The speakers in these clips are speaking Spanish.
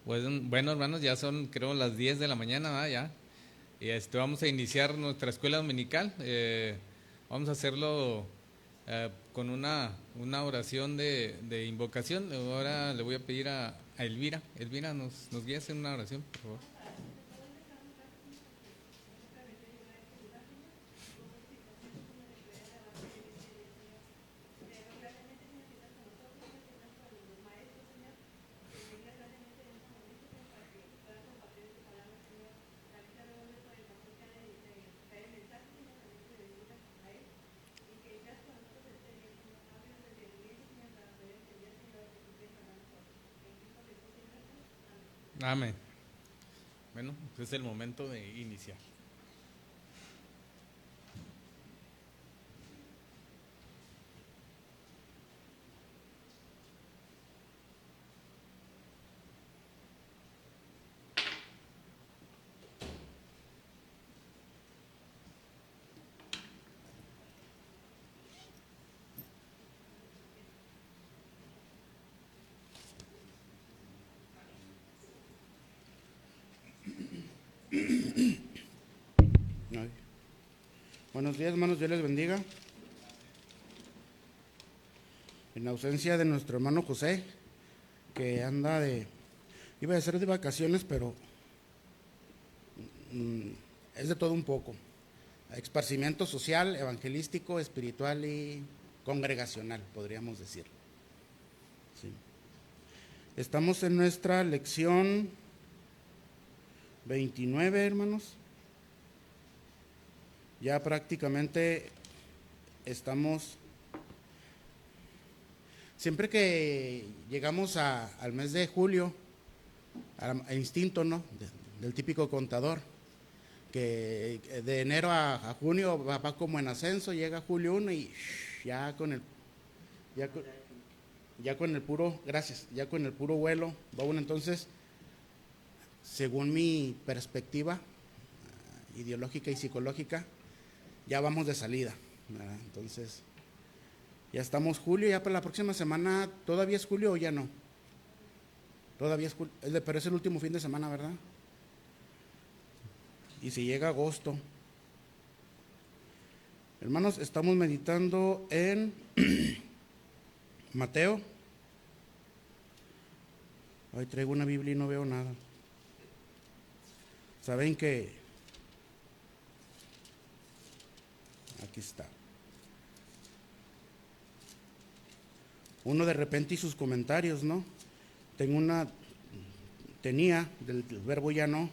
Pues bueno, hermanos, ya son creo las 10 de la mañana, ¿verdad? Ya. Y vamos a iniciar nuestra escuela dominical. Vamos a hacerlo con una oración de invocación. Ahora le voy a pedir a Elvira. Elvira, nos guías en una oración, por favor. Amén. Bueno, es el momento de iniciar. Ay. Buenos días, hermanos, Dios les bendiga. En ausencia de nuestro hermano José, que anda iba a ser de vacaciones, pero es de todo un poco. Esparcimiento social, evangelístico, espiritual y congregacional, podríamos decir. Sí. Estamos en nuestra lección 29, hermanos. Ya prácticamente estamos, siempre que llegamos al mes de julio, al instinto, ¿no? Del típico contador, que de enero a junio va como en ascenso, llega julio 1 y ya con el, ya con el puro, gracias, ya con el puro vuelo va uno. Entonces, según mi perspectiva ideológica y psicológica, ya vamos de salida, ¿verdad? Entonces, ya estamos julio, ya para la próxima semana, ¿todavía es julio o ya no? Todavía es julio, pero es el último fin de semana, ¿verdad? Y si llega agosto. Hermanos, estamos meditando en Mateo. Hoy traigo una Biblia y no veo nada. Saben que aquí está. Uno de repente y sus comentarios, ¿no? Tenía, del verbo ya no,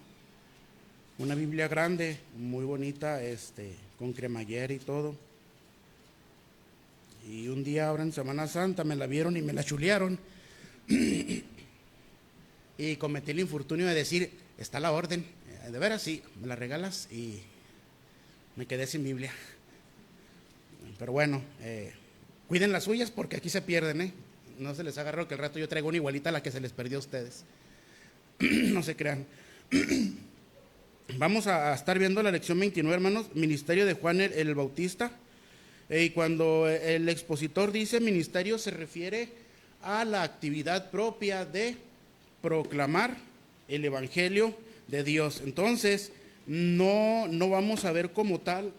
una Biblia grande, muy bonita, con cremallera y todo. Y un día ahora en Semana Santa me la vieron y me la chulearon. Y cometí el infortunio de decir, está la orden, de veras sí, me la regalas, y me quedé sin Biblia. Pero bueno, cuiden las suyas porque aquí se pierden, ¿eh? No se les haga raro que el rato yo traigo una igualita a la que se les perdió a ustedes. No se crean. Vamos a estar viendo la lección 29, hermanos, ministerio de Juan el Bautista. Y cuando el expositor dice ministerio, se refiere a la actividad propia de proclamar el evangelio de Dios. Entonces, no vamos a ver como tal,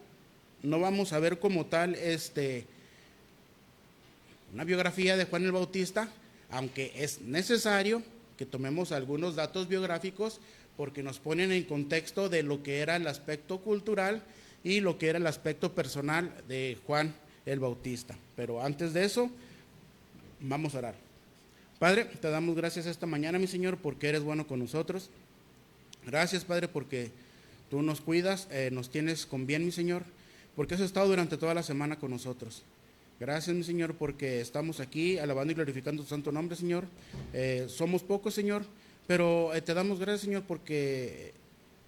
una biografía de Juan el Bautista, aunque es necesario que tomemos algunos datos biográficos porque nos ponen en contexto de lo que era el aspecto cultural y lo que era el aspecto personal de Juan el Bautista. Pero antes de eso, vamos a orar. Padre, te damos gracias esta mañana, mi Señor, porque eres bueno con nosotros. Gracias, Padre, porque tú nos cuidas, nos tienes con bien, mi Señor, porque has estado durante toda la semana con nosotros. Gracias, mi Señor, porque estamos aquí alabando y glorificando tu santo nombre, Señor. Somos pocos, Señor, pero te damos gracias, Señor, porque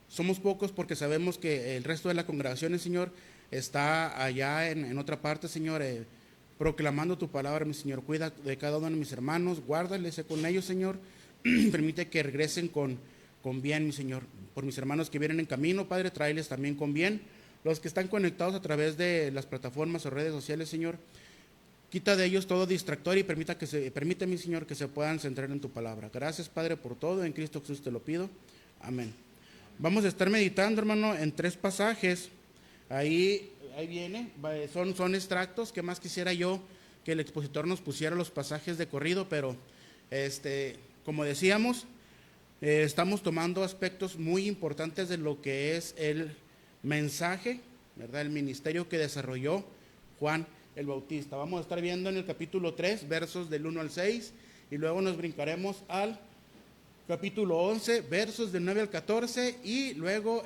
somos pocos, porque sabemos que el resto de la congregación, Señor, está allá en otra parte, Señor, proclamando tu palabra, mi Señor. Cuida de cada uno de mis hermanos, guárdales con ellos, Señor. Permite que regresen con bien, mi Señor. Por mis hermanos que vienen en camino, Padre, tráeles también con bien. Los que están conectados a través de las plataformas o redes sociales, Señor, Quita de ellos todo distractor y permite, mi Señor, que se puedan centrar en tu palabra. Gracias, Padre, por todo. En Cristo Jesús te lo pido. Amén. Vamos a estar meditando, hermano, en 3 pasajes. Ahí viene, son extractos. Que más quisiera yo que el expositor nos pusiera los pasajes de corrido, pero como decíamos, estamos tomando aspectos muy importantes de lo que es el mensaje, ¿verdad? El ministerio que desarrolló Juan el Bautista. Vamos a estar viendo en el capítulo 3, versos del 1 al 6, y luego nos brincaremos al capítulo 11, versos del 9 al 14, y luego,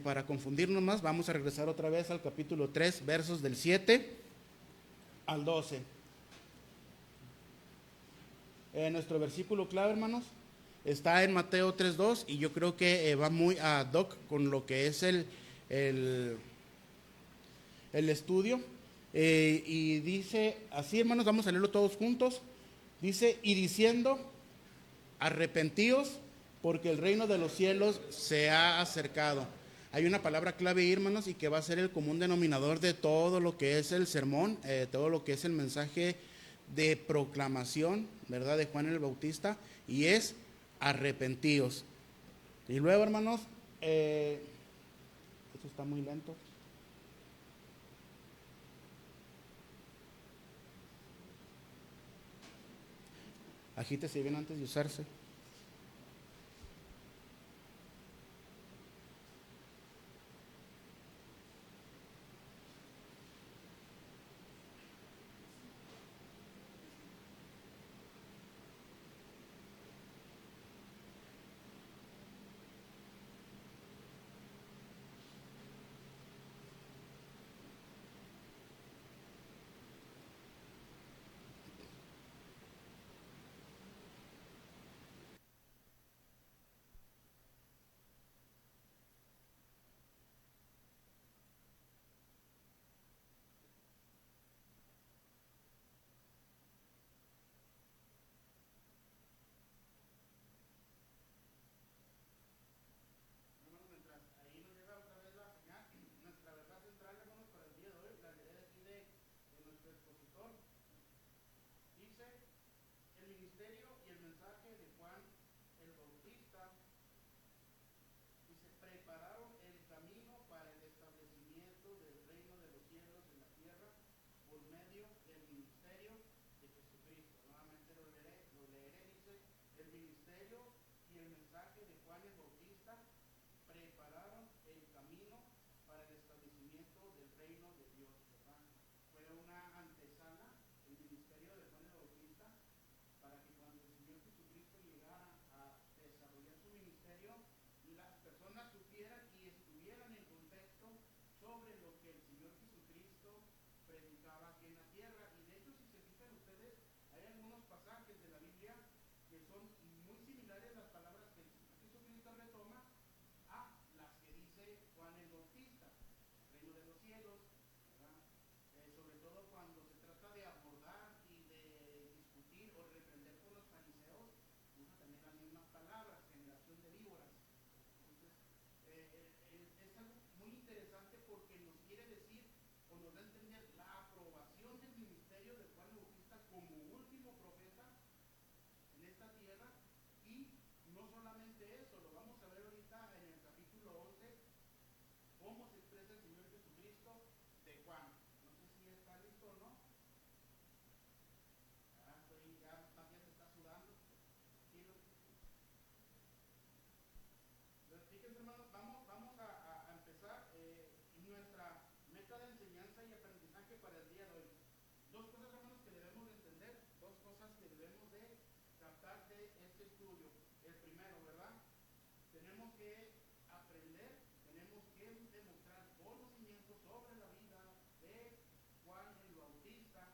para confundirnos más, vamos a regresar otra vez al capítulo 3, versos del 7 al 12. Nuestro versículo clave, hermanos, está en Mateo 3:2, y yo creo que va muy ad hoc con lo que es el estudio. Y dice así, hermanos, vamos a leerlo todos juntos. Dice, y diciendo, arrepentíos, porque el reino de los cielos se ha acercado. Hay una palabra clave, hermanos, y que va a ser el común denominador de todo lo que es el sermón, todo lo que es el mensaje de proclamación, ¿verdad?, de Juan el Bautista, y es arrepentíos. Y luego, hermanos, esto está muy lento. Agítese bien antes de usarse. El ministerio y el mensaje de Juan el Bautista, dice, prepararon el camino para el establecimiento del reino de los cielos en la tierra por medio del ministerio de Jesucristo. Nuevamente lo leeré, dice, el ministerio y el mensaje de Juan el Bautista prepararon el camino para el establecimiento del reino de Dios, ¿verdad? Fue una antesala el ministerio de Juan el Bautista, para que cuando el Señor Jesucristo llegara a desarrollar su ministerio, las personas supieran y estuvieran en contexto sobre lo que el Señor Jesucristo predicaba aquí en la tierra. Y de hecho, si se fijan ustedes, hay algunos pasajes de la Biblia que son muy similares a las palabras que el Señor Jesucristo retoma a las que dice Juan el Bautista, el reino de los cielos, ¿verdad? Sobre todo cuando se trata de abordar y de discutir o reprender con los fariseos, usa también las mismas palabras, generación de víboras. Entonces, es algo muy interesante porque nos quiere decir o nos da a entender la aprobación del ministerio de Juan el Bautista como último profeta en esta tierra. Y no solamente eso, lo vamos a ver ahorita en el capítulo 11, cómo se expresa el Señor Jesucristo de Juan. No sé si está listo o no. Ya Matías está sudando. Entonces, fíjense, hermanos, vamos a empezar nuestra meta de enseñanza y aprendizaje para el día de hoy. Dos cosas, hermanos, que debemos de entender, dos cosas que debemos de captar de este estudio. El primero, ¿verdad? Tenemos que aprender, tenemos que demostrar conocimiento sobre la vida de Juan el Bautista,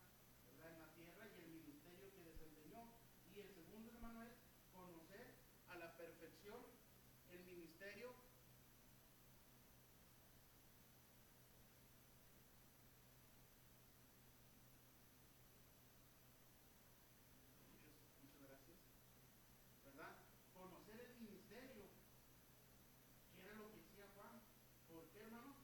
¿verdad?, en la tierra, y el ministerio que desempeñó. Y el segundo, hermano, es conocer a la perfección el ministerio ¿verdad? Conocer el ministerio, que era lo que decía Juan. ¿Por qué, hermano?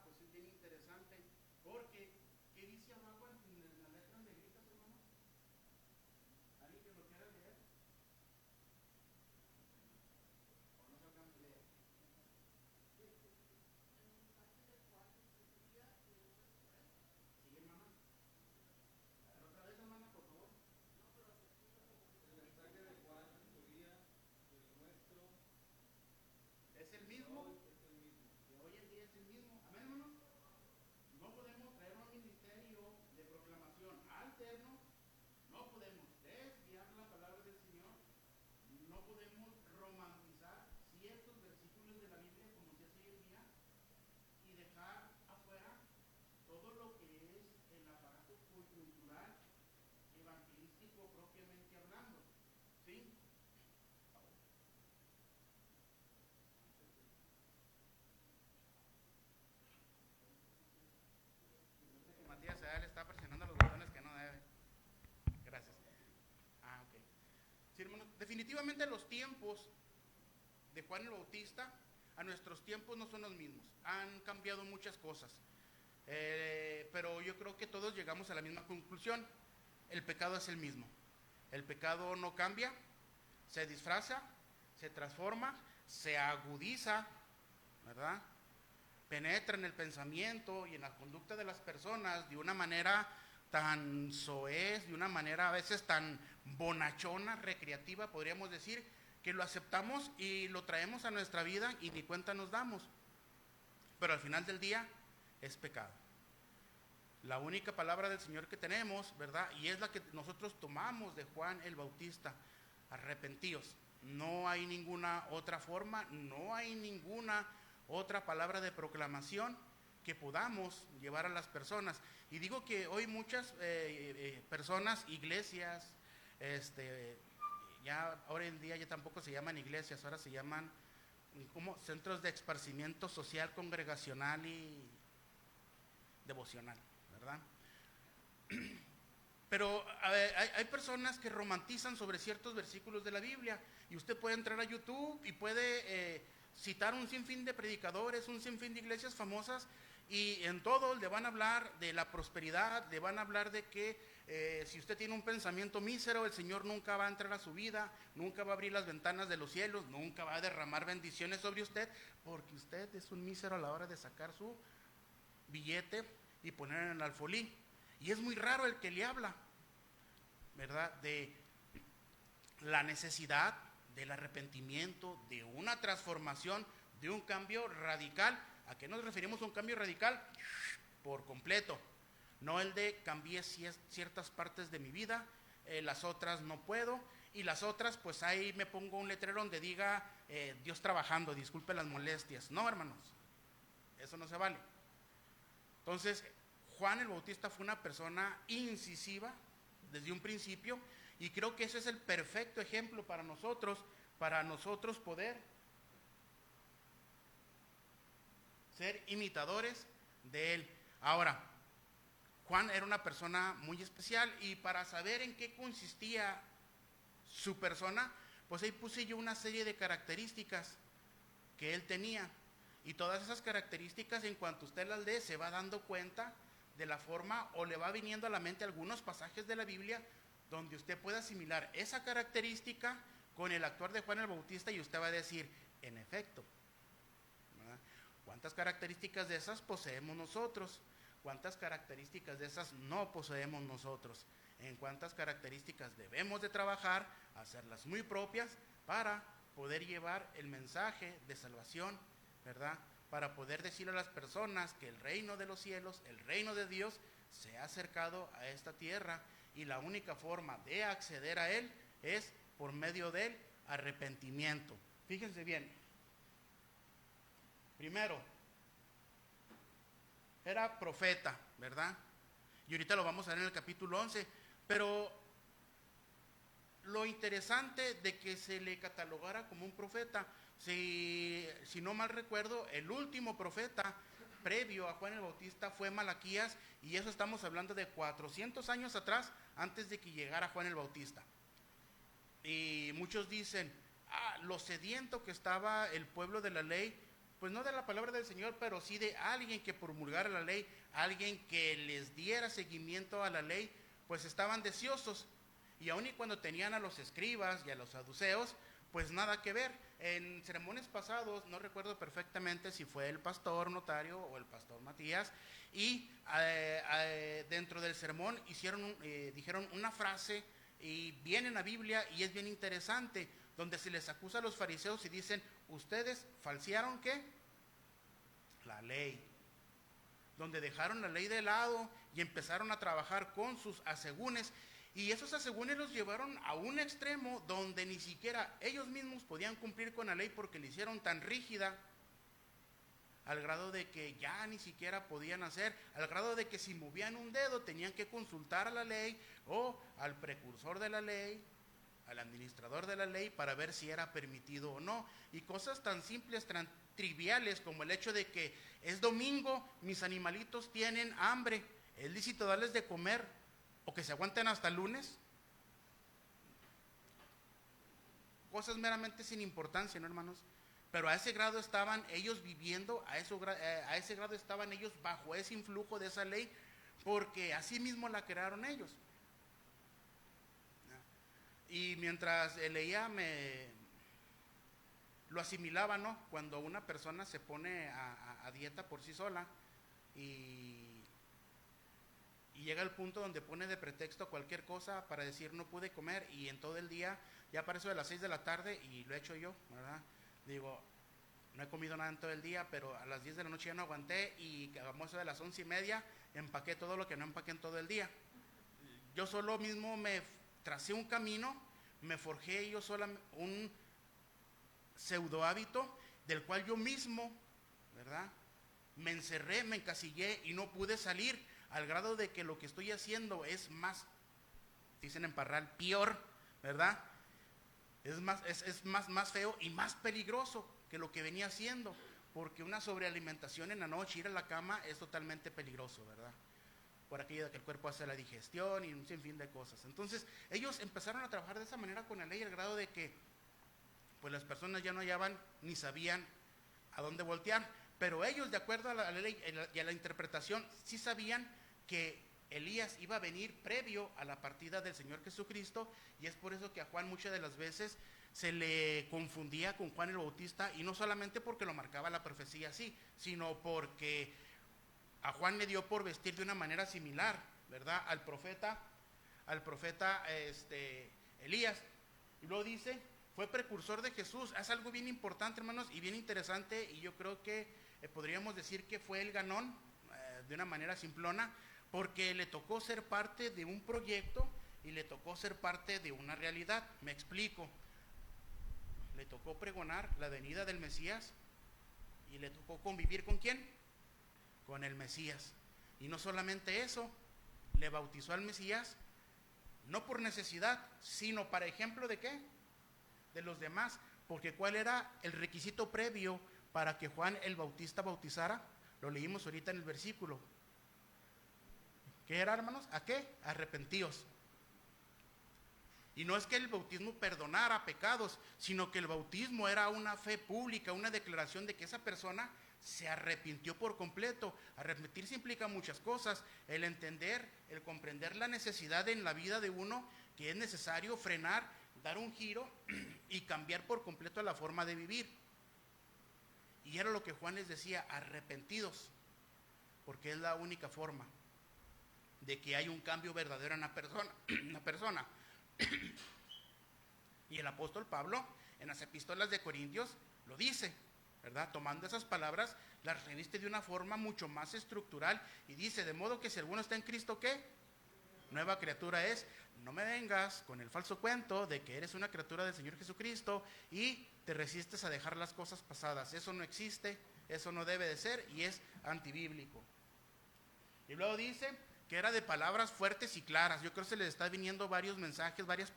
Pues es bien interesante, porque ¿qué dice abajo en las letras negritas, Matías le está presionando los botones que no debe. Gracias. Ok. Sí, hermano, definitivamente los tiempos de Juan el Bautista a nuestros tiempos no son los mismos. Han cambiado muchas cosas. Pero yo creo que todos llegamos a la misma conclusión. El pecado es el mismo. El pecado no cambia, se disfraza, se transforma, se agudiza, ¿verdad? Penetra en el pensamiento y en la conducta de las personas de una manera tan soez, de una manera a veces tan bonachona, recreativa, podríamos decir, que lo aceptamos y lo traemos a nuestra vida y ni cuenta nos damos. Pero al final del día es pecado. La única palabra del Señor que tenemos, ¿verdad? Y es la que nosotros tomamos de Juan el Bautista: arrepentíos. No hay ninguna otra forma, no hay ninguna otra palabra de proclamación que podamos llevar a las personas. Y digo que hoy muchas personas, iglesias, ya ahora en día ya tampoco se llaman iglesias, ahora se llaman como centros de esparcimiento social, congregacional y devocional, ¿verdad? Pero hay personas que romantizan sobre ciertos versículos de la Biblia, y usted puede entrar a YouTube y puede citar un sinfín de predicadores, un sinfín de iglesias famosas, y en todo le van a hablar de la prosperidad, le van a hablar de que si usted tiene un pensamiento mísero, el Señor nunca va a entrar a su vida, nunca va a abrir las ventanas de los cielos, nunca va a derramar bendiciones sobre usted, porque usted es un mísero a la hora de sacar su billete y poner en el alfolí. Y es muy raro el que le habla, ¿verdad?, de la necesidad del arrepentimiento, de una transformación, de un cambio radical. ¿A qué nos referimos a un cambio radical? Por completo. No el de cambié ciertas partes de mi vida, las otras no puedo, y las otras pues ahí me pongo un letrero donde diga Dios trabajando, disculpe las molestias. No, hermanos, eso no se vale. Entonces, Juan el Bautista fue una persona incisiva desde un principio, y creo que ese es el perfecto ejemplo para nosotros poder ser imitadores de él. Ahora, Juan era una persona muy especial, y para saber en qué consistía su persona, pues ahí puse yo una serie de características que él tenía. Y todas esas características, en cuanto usted las lee, se va dando cuenta de la forma, o le va viniendo a la mente algunos pasajes de la Biblia donde usted puede asimilar esa característica con el actuar de Juan el Bautista, y usted va a decir, en efecto, ¿verdad?, ¿cuántas características de esas poseemos nosotros? ¿Cuántas características de esas no poseemos nosotros? ¿En cuántas características debemos de trabajar, hacerlas muy propias para poder llevar el mensaje de salvación, ¿verdad?, para poder decirle a las personas que el reino de los cielos, el reino de Dios, se ha acercado a esta tierra, y la única forma de acceder a él es por medio del arrepentimiento. Fíjense bien. Primero, era profeta, ¿verdad? Y ahorita lo vamos a ver en el capítulo 11, pero lo interesante de que se le catalogara como un profeta, si no mal recuerdo, el último profeta previo a Juan el Bautista fue Malaquías, y eso estamos hablando de 400 años atrás, antes de que llegara Juan el Bautista. Y muchos dicen, lo sediento que estaba el pueblo de la ley, pues no de la palabra del Señor, pero sí de alguien que promulgara la ley, alguien que les diera seguimiento a la ley, pues estaban deseosos. Y aun y cuando tenían a los escribas y a los saduceos, pues nada que ver. En sermones pasados, no recuerdo perfectamente si fue el pastor notario o el pastor Matías, y dentro del sermón dijeron una frase, y viene en la Biblia y es bien interesante, donde se les acusa a los fariseos y dicen, ustedes falsearon ¿qué? La ley. Donde dejaron la ley de lado y empezaron a trabajar con sus asegúnes, y esos asegúnes los llevaron a un extremo donde ni siquiera ellos mismos podían cumplir con la ley, porque la hicieron tan rígida, al grado de que ya ni siquiera podían hacer, al grado de que si movían un dedo tenían que consultar a la ley o al precursor de la ley, al administrador de la ley para ver si era permitido o no. Y cosas tan simples, tan triviales como el hecho de que es domingo, mis animalitos tienen hambre, ¿es lícito darles de comer o que se aguanten hasta el lunes? Cosas meramente sin importancia, ¿no, hermanos? Pero a ese grado estaban ellos viviendo, a ese grado estaban ellos bajo ese influjo de esa ley, porque así mismo la crearon ellos. Y mientras leía lo asimilaba, ¿no? Cuando una persona se pone a dieta por sí sola y llega al punto donde pone de pretexto cualquier cosa para decir no pude comer, y en todo el día, ya para eso de las 6 de la tarde, y lo he hecho yo, ¿verdad? Digo, no he comido nada en todo el día, pero a las 10 de la noche ya no aguanté, y a eso de las 11:30 empaqué todo lo que no empaqué en todo el día. Yo solo mismo me tracé un camino, me forjé yo sola un pseudo hábito del cual yo mismo, ¿verdad?, me encerré, me encasillé y no pude salir, al grado de que lo que estoy haciendo es más, dicen en Parral, peor, ¿verdad? Es más feo y más peligroso que lo que venía haciendo, porque una sobrealimentación en la noche, ir a la cama, es totalmente peligroso, ¿verdad? Por aquello de que el cuerpo hace la digestión y un sinfín de cosas. Entonces, ellos empezaron a trabajar de esa manera con la ley, al grado de que pues las personas ya no hallaban ni sabían a dónde voltear, pero ellos, de acuerdo a la ley y a la interpretación, sí sabían que Elías iba a venir previo a la partida del Señor Jesucristo, y es por eso que a Juan muchas de las veces se le confundía con Juan el Bautista, y no solamente porque lo marcaba la profecía así, sino porque a Juan le dio por vestir de una manera similar, ¿verdad?, al profeta Elías. Y luego dice, fue precursor de Jesús. Es algo bien importante, hermanos, y bien interesante, y yo creo que podríamos decir que fue el ganón, de una manera simplona, porque le tocó ser parte de un proyecto y le tocó ser parte de una realidad. Me explico. Le tocó pregonar la venida del Mesías y le tocó convivir ¿con quién? Con el Mesías. Y no solamente eso, le bautizó al Mesías no por necesidad, sino para ejemplo de ¿qué? De los demás. Porque ¿cuál era el requisito previo para que Juan el Bautista bautizara? Lo leímos ahorita en el versículo. ¿Qué era, hermanos? ¿A qué? Arrepentíos. Y no es que el bautismo perdonara pecados, sino que el bautismo era una fe pública, una declaración de que esa persona se arrepintió por completo. Arrepentirse implica muchas cosas: el entender, el comprender la necesidad en la vida de uno, que es necesario frenar, dar un giro y cambiar por completo la forma de vivir. Y era lo que Juan les decía: arrepentidos, porque es la única forma de que haya un cambio verdadero en una persona. Y el apóstol Pablo en las epístolas de Corintios lo dice, ¿verdad? Tomando esas palabras, las reviste de una forma mucho más estructural y dice: de modo que si alguno está en Cristo, ¿qué? Nueva criatura es. No me vengas con el falso cuento de que eres una criatura del Señor Jesucristo y te resistes a dejar las cosas pasadas. Eso no existe, eso no debe de ser y es antibíblico. Y luego dice que era de palabras fuertes y claras. Yo creo que se les está viniendo varios mensajes, varias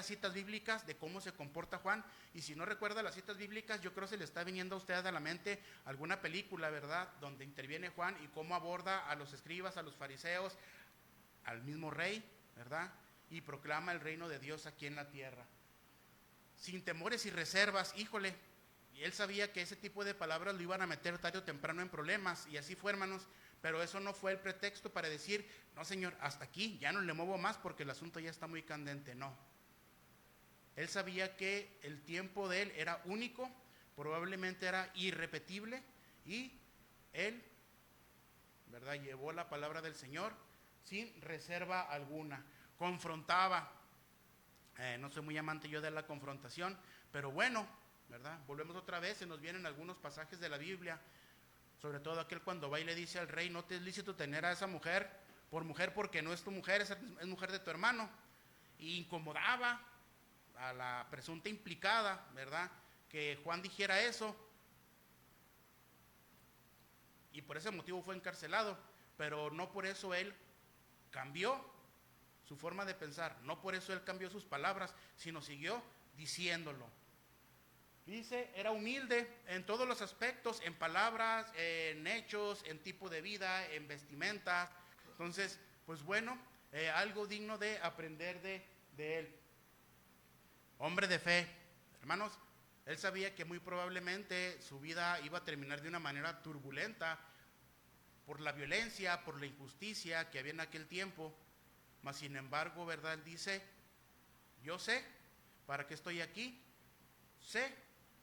citas bíblicas de cómo se comporta Juan. Y si no recuerda las citas bíblicas, yo creo que se le está viniendo a usted a la mente alguna película, ¿verdad?, donde interviene Juan y cómo aborda a los escribas, a los fariseos, al mismo rey, ¿verdad?, y proclama el reino de Dios aquí en la tierra, sin temores y reservas. Híjole, y él sabía que ese tipo de palabras lo iban a meter tarde o temprano en problemas, y así fue, hermanos. Pero eso no fue el pretexto para decir: no, Señor, hasta aquí, ya no le muevo más porque el asunto ya está muy candente. No. Él sabía que el tiempo de él era único, probablemente era irrepetible, y él, ¿verdad?, llevó la palabra del Señor sin reserva alguna. Confrontaba. No soy muy amante yo de la confrontación, pero bueno, ¿verdad? Volvemos otra vez, se nos vienen algunos pasajes de la Biblia, sobre todo aquel cuando va y le dice al rey: no te es lícito tener a esa mujer porque no es tu mujer, es mujer de tu hermano. Y incomodaba a la presunta implicada, ¿verdad?, que Juan dijera eso. Y por ese motivo fue encarcelado, pero no por eso él cambió. su forma de pensar. No por eso él cambió sus palabras, sino siguió diciéndolo. Dice, era humilde en todos los aspectos, en palabras, en hechos, en tipo de vida, en vestimenta. Entonces, pues bueno, algo digno de aprender de él. Hombre de fe, hermanos, él sabía que muy probablemente su vida iba a terminar de una manera turbulenta por la violencia, por la injusticia que había en aquel tiempo. Mas sin embargo, ¿verdad? Él dice, yo sé para qué estoy aquí, sé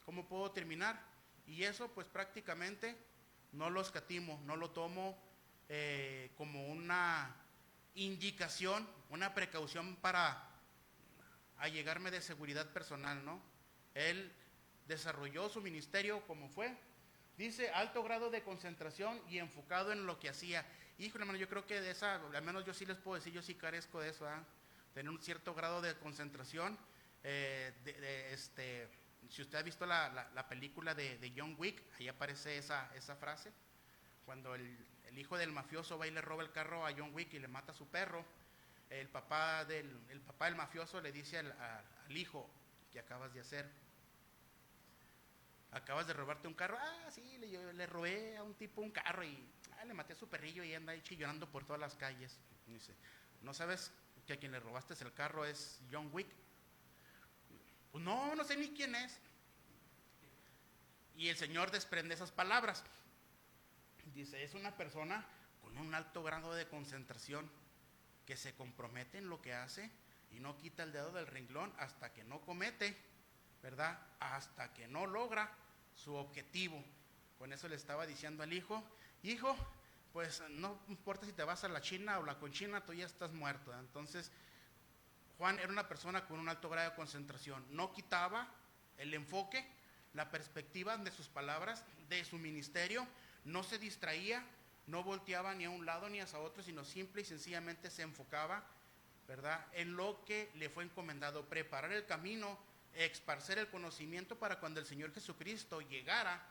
cómo puedo terminar. Y eso pues prácticamente no lo escatimo, no lo tomo como una indicación, una precaución para allegarme de seguridad personal, ¿no? Él desarrolló su ministerio como fue. Dice, alto grado de concentración y enfocado en lo que hacía. Híjole, hermano, yo creo que de esa, al menos yo sí les puedo decir, yo sí carezco de eso, ¿eh? Tener un cierto grado de concentración. Si usted ha visto la película de John Wick, ahí aparece esa frase. Cuando el hijo del mafioso va y le roba el carro a John Wick y le mata a su perro, el papá del mafioso le dice al hijo, ¿qué acabas de hacer? Acabas de robarte un carro. Ah, sí, yo le robé a un tipo un carro y le maté a su perrillo y anda ahí chillando por todas las calles. Y dice, ¿no sabes que a quien le robaste el carro es John Wick? Pues no sé ni quién es. Y el Señor desprende esas palabras. Dice, es una persona con un alto grado de concentración que se compromete en lo que hace y no quita el dedo del renglón hasta que no comete, ¿verdad? Hasta que no logra su objetivo. Con eso le estaba diciendo al hijo, hijo, pues no importa si te vas a la China o la Conchina, tú ya estás muerto. Entonces, Juan era una persona con un alto grado de concentración. No quitaba el enfoque, la perspectiva de sus palabras, de su ministerio. No se distraía, no volteaba ni a un lado ni hacia otro, sino simple y sencillamente se enfocaba, ¿verdad?, en lo que le fue encomendado, preparar el camino, esparcer el conocimiento para cuando el Señor Jesucristo llegara,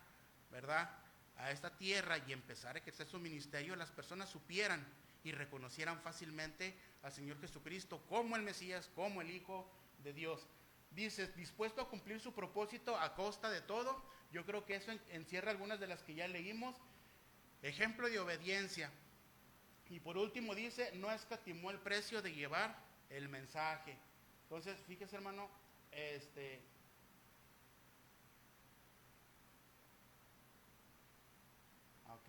¿verdad?, a esta tierra y empezara a ejercer su ministerio, las personas supieran y reconocieran fácilmente al Señor Jesucristo como el Mesías, como el Hijo de Dios. Dice, dispuesto a cumplir su propósito a costa de todo. Yo creo que eso encierra algunas de las que ya leímos. Ejemplo de obediencia. Y por último dice, no escatimó el precio de llevar el mensaje. Entonces, fíjese, hermano, ok.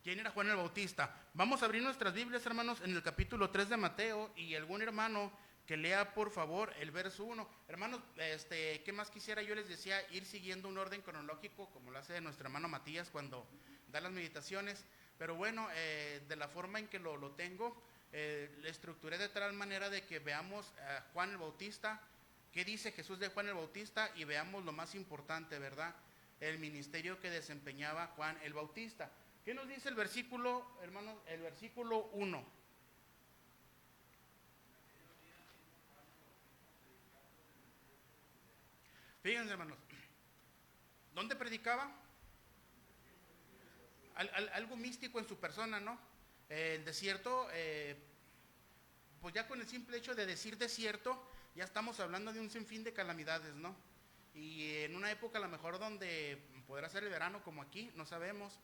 ¿Quién era Juan el Bautista? Vamos a abrir nuestras Biblias, hermanos, en el capítulo 3 de Mateo, y algún hermano que lea por favor el verso 1. Hermanos, ¿qué más quisiera? Yo les decía ir siguiendo un orden cronológico, como lo hace nuestro hermano Matías cuando da las meditaciones, pero bueno, de la forma en que lo tengo, le estructuré de tal manera de que veamos a Juan el Bautista, qué dice Jesús de Juan el Bautista, y veamos lo más importante, ¿verdad?, el ministerio que desempeñaba Juan el Bautista. ¿Qué nos dice el versículo, hermanos? El versículo 1. Fíjense, hermanos, ¿dónde predicaba? Algo místico en su persona, ¿no? El desierto, pues ya con el simple hecho de decir desierto, ya estamos hablando de un sinfín de calamidades, ¿no? Y en una época a lo mejor donde podrá ser el verano como aquí, no sabemos,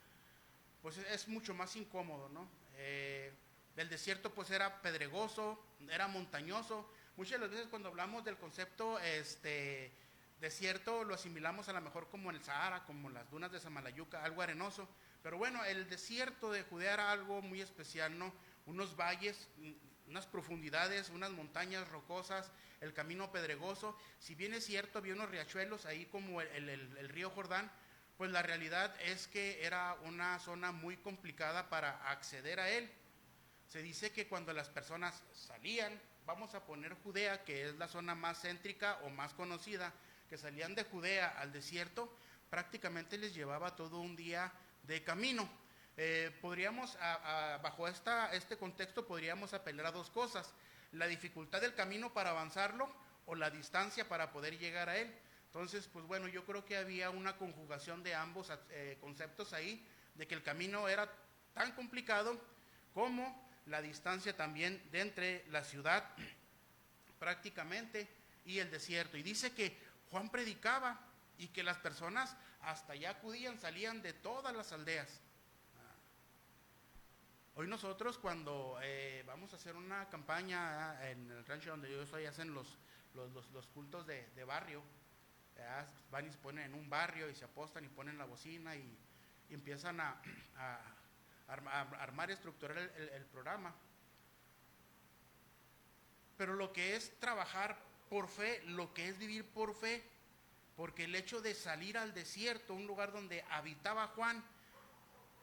pues es mucho más incómodo, ¿no? El desierto pues era pedregoso, era montañoso. Muchas de las veces cuando hablamos del concepto desierto lo asimilamos a lo mejor como el Sahara, como las dunas de Samalayuca, algo arenoso. Pero bueno, el desierto de Judea era algo muy especial, ¿no? Unos valles, unas profundidades, unas montañas rocosas, el camino pedregoso. Si bien es cierto, había unos riachuelos ahí como el río Jordán, pues la realidad es que era una zona muy complicada para acceder a él. Se dice que cuando las personas salían, vamos a poner Judea, que es la zona más céntrica o más conocida, que salían de Judea al desierto, prácticamente les llevaba todo un día de camino. Podríamos, bajo este contexto, podríamos apelar a dos cosas: la dificultad del camino para avanzarlo o la distancia para poder llegar a él. Entonces, pues bueno, yo creo que había una conjugación de ambos conceptos ahí, de que el camino era tan complicado como la distancia también de entre la ciudad prácticamente y el desierto. Y dice que Juan predicaba y que las personas hasta allá acudían, salían de todas las aldeas. Hoy nosotros cuando vamos a hacer una campaña en el rancho donde yo estoy, hacen los cultos de barrio. Van y se ponen en un barrio y se apostan y ponen la bocina y empiezan a armar y estructurar el programa. Pero lo que es trabajar por fe, lo que es vivir por fe, porque el hecho de salir al desierto, un lugar donde habitaba Juan,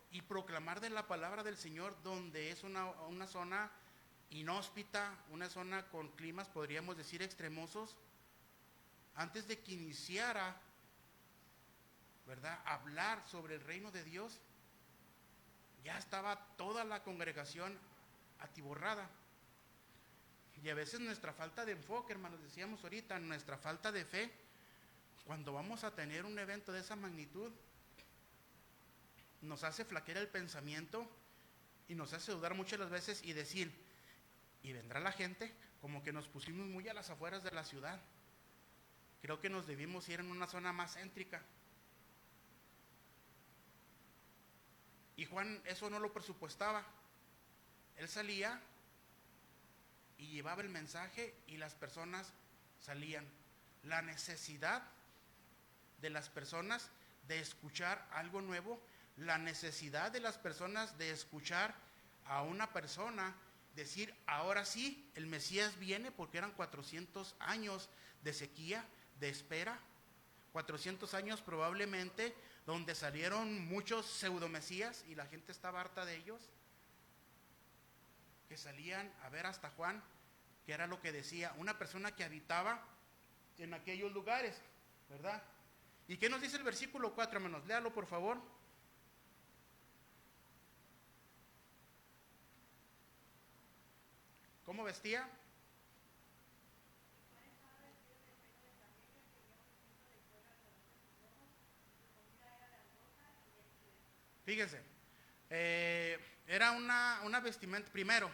y proclamar de la palabra del Señor, donde es una zona inhóspita, una zona con climas, podríamos decir, extremosos, antes de que iniciara, ¿verdad?, hablar sobre el reino de Dios, ya estaba toda la congregación atiborrada. Y a veces nuestra falta de enfoque, hermanos, decíamos ahorita, nuestra falta de fe, cuando vamos a tener un evento de esa magnitud, nos hace flaquear el pensamiento y nos hace dudar muchas las veces y decir, ¿y vendrá la gente? Como que nos pusimos muy a las afueras de la ciudad. Creo que nos debimos ir en una zona más céntrica. Y Juan eso no lo presupuestaba. Él salía y llevaba el mensaje y las personas salían. La necesidad de las personas de escuchar algo nuevo, la necesidad de las personas de escuchar a una persona decir, ahora sí, el Mesías viene, porque eran 400 años de sequía, de espera, 400 años probablemente, donde salieron muchos pseudomesías y la gente estaba harta de ellos, que salían a ver hasta Juan, que era lo que decía, una persona que habitaba en aquellos lugares, ¿verdad? ¿Y qué nos dice el versículo 4, hermanos? Léalo, por favor. ¿Cómo vestía? Fíjense, era una vestimenta, primero,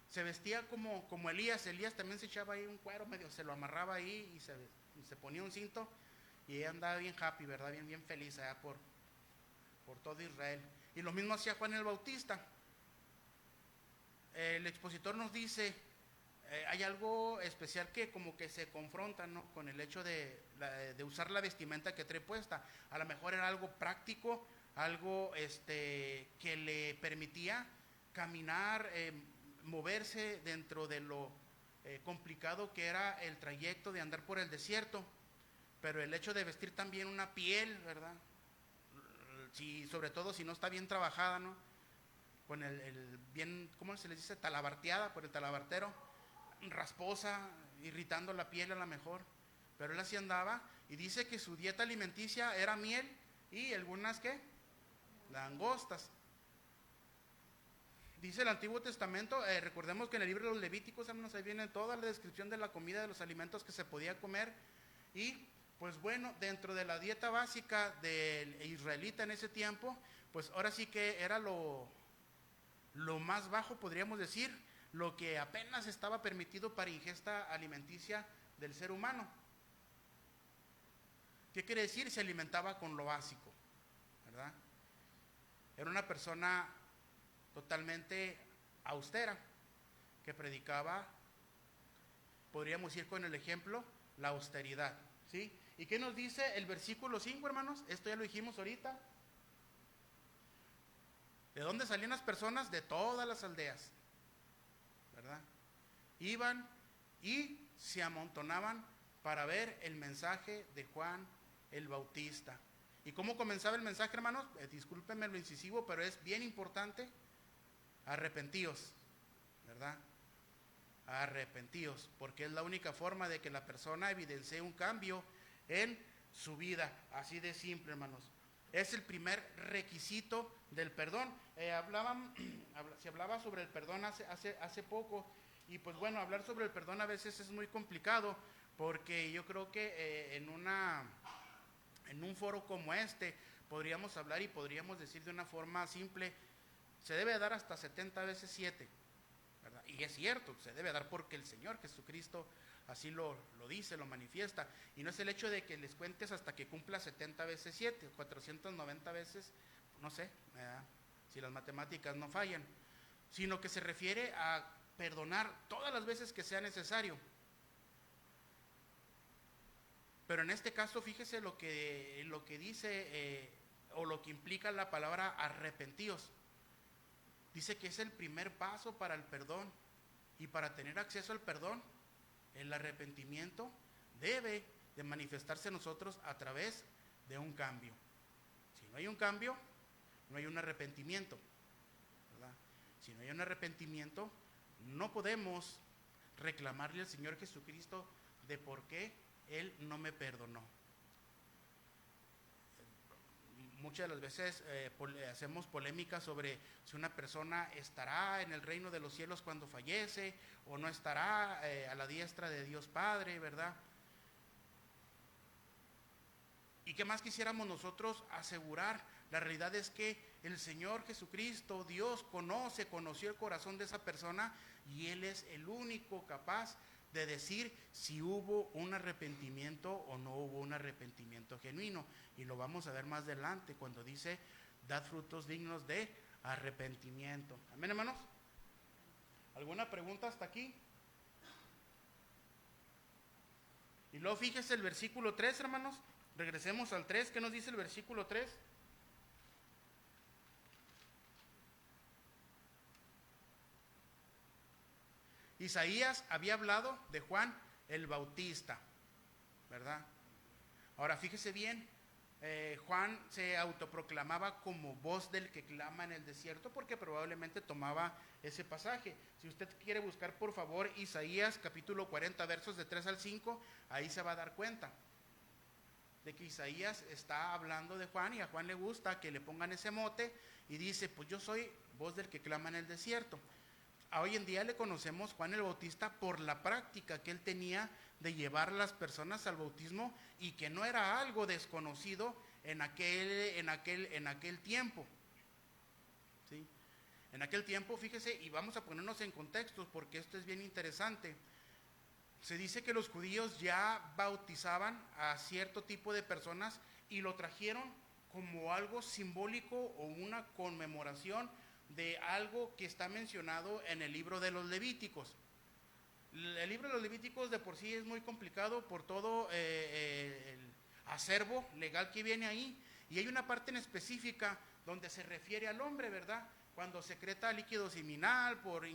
se vestía como Elías. Elías también se echaba ahí un cuero, medio se lo amarraba ahí y se ponía un cinto y andaba bien happy, ¿verdad? Bien feliz allá por todo Israel. Y lo mismo hacía Juan el Bautista. El expositor nos dice, hay algo especial que como que se confronta, ¿no?, con el hecho de usar la vestimenta que trae puesta. A lo mejor era algo práctico, algo que le permitía caminar, moverse dentro de lo complicado que era el trayecto de andar por el desierto. Pero el hecho de vestir también una piel, ¿verdad?, sobre todo si no está bien trabajada, ¿no?, con el bien, ¿cómo se les dice?, talabarteada por el talabartero, rasposa, irritando la piel a lo mejor. Pero él así andaba y dice que su dieta alimenticia era miel y algunas, ¿qué?, langostas. Dice el Antiguo Testamento, recordemos que en el libro de los Levíticos, hermanos, ahí viene toda la descripción de la comida, de los alimentos que se podía comer. Y pues bueno, dentro de la dieta básica del israelita en ese tiempo, pues ahora sí que era lo más bajo, podríamos decir, lo que apenas estaba permitido para ingesta alimenticia del ser humano. ¿Qué quiere decir? Se alimentaba con lo básico, ¿verdad? Era una persona totalmente austera, que predicaba, podríamos ir con el ejemplo, la austeridad, ¿sí? ¿Y qué nos dice el versículo 5, hermanos? Esto ya lo dijimos ahorita. ¿De dónde salían las personas? De todas las aldeas, ¿verdad? Iban y se amontonaban para ver el mensaje de Juan el Bautista. ¿Y cómo comenzaba el mensaje, hermanos? Discúlpenme lo incisivo, pero es bien importante. Arrepentíos, ¿verdad? Arrepentíos, porque es la única forma de que la persona evidencie un cambio en su vida. Así de simple, hermanos. Es el primer requisito del perdón. Se hablaba sobre el perdón hace poco. Y pues bueno, hablar sobre el perdón a veces es muy complicado, porque yo creo que en un foro como este podríamos hablar y podríamos decir de una forma simple, se debe dar hasta 70 veces 7, ¿verdad? Y es cierto, se debe dar porque el Señor Jesucristo así lo dice, lo manifiesta. Y no es el hecho de que les cuentes hasta que cumpla 70 veces 7, 490 veces, no sé, ¿verdad? Si las matemáticas no fallan, sino que se refiere a perdonar todas las veces que sea necesario. Pero en este caso, fíjese lo que dice o lo que implica la palabra arrepentíos. Dice que es el primer paso para el perdón, y para tener acceso al perdón, el arrepentimiento debe de manifestarse en nosotros a través de un cambio. Si no hay un cambio, no hay un arrepentimiento, ¿verdad? Si no hay un arrepentimiento, no podemos reclamarle al Señor Jesucristo de por qué Él no me perdonó. Muchas de las veces hacemos polémica sobre si una persona estará en el reino de los cielos cuando fallece o no estará a la diestra de Dios Padre, ¿verdad? ¿Y qué más quisiéramos nosotros asegurar? La realidad es que el Señor Jesucristo, Dios, conoció el corazón de esa persona, y Él es el único capaz de decir si hubo un arrepentimiento o no hubo un arrepentimiento genuino. Y lo vamos a ver más adelante cuando dice, dad frutos dignos de arrepentimiento. Amén, hermanos. ¿Alguna pregunta hasta aquí? Y luego fíjese el versículo 3, hermanos. Regresemos al 3. ¿Qué nos dice el versículo 3? Isaías había hablado de Juan el Bautista, ¿verdad? Ahora fíjese bien, Juan se autoproclamaba como voz del que clama en el desierto, porque probablemente tomaba ese pasaje. Si usted quiere buscar, por favor, Isaías capítulo 40, versos de 3 al 5, ahí se va a dar cuenta de que Isaías está hablando de Juan, y a Juan le gusta que le pongan ese mote, y dice, pues yo soy voz del que clama en el desierto. Hoy en día le conocemos Juan el Bautista por la práctica que él tenía de llevar a las personas al bautismo, y que no era algo desconocido en aquel tiempo. ¿Sí? En aquel tiempo, fíjese, y vamos a ponernos en contextos porque esto es bien interesante. Se dice que los judíos ya bautizaban a cierto tipo de personas y lo trajeron como algo simbólico o una conmemoración de algo que está mencionado en el libro de los Levíticos. El libro de los Levíticos de por sí es muy complicado por todo el acervo legal que viene ahí, y hay una parte en específica donde se refiere al hombre, ¿verdad? Cuando secreta líquido seminal por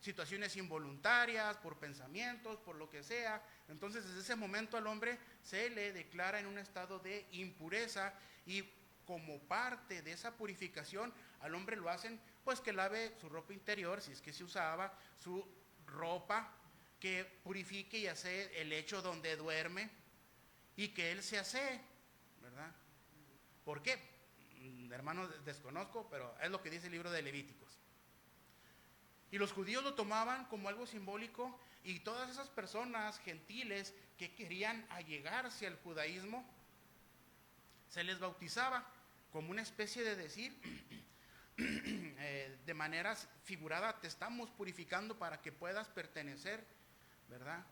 situaciones involuntarias, por pensamientos, por lo que sea. Entonces desde ese momento al hombre se le declara en un estado de impureza, y como parte de esa purificación al hombre lo hacen pues que lave su ropa interior, si es que se usaba, su ropa, que purifique y hace el lecho donde duerme, y que él se asee, ¿verdad? ¿Por qué? Hermanos, desconozco, pero es lo que dice el libro de Levíticos. Y los judíos lo tomaban como algo simbólico, y todas esas personas gentiles que querían allegarse al judaísmo, se les bautizaba como una especie de decir, de manera figurada, te estamos purificando para que puedas pertenecer, ¿verdad?,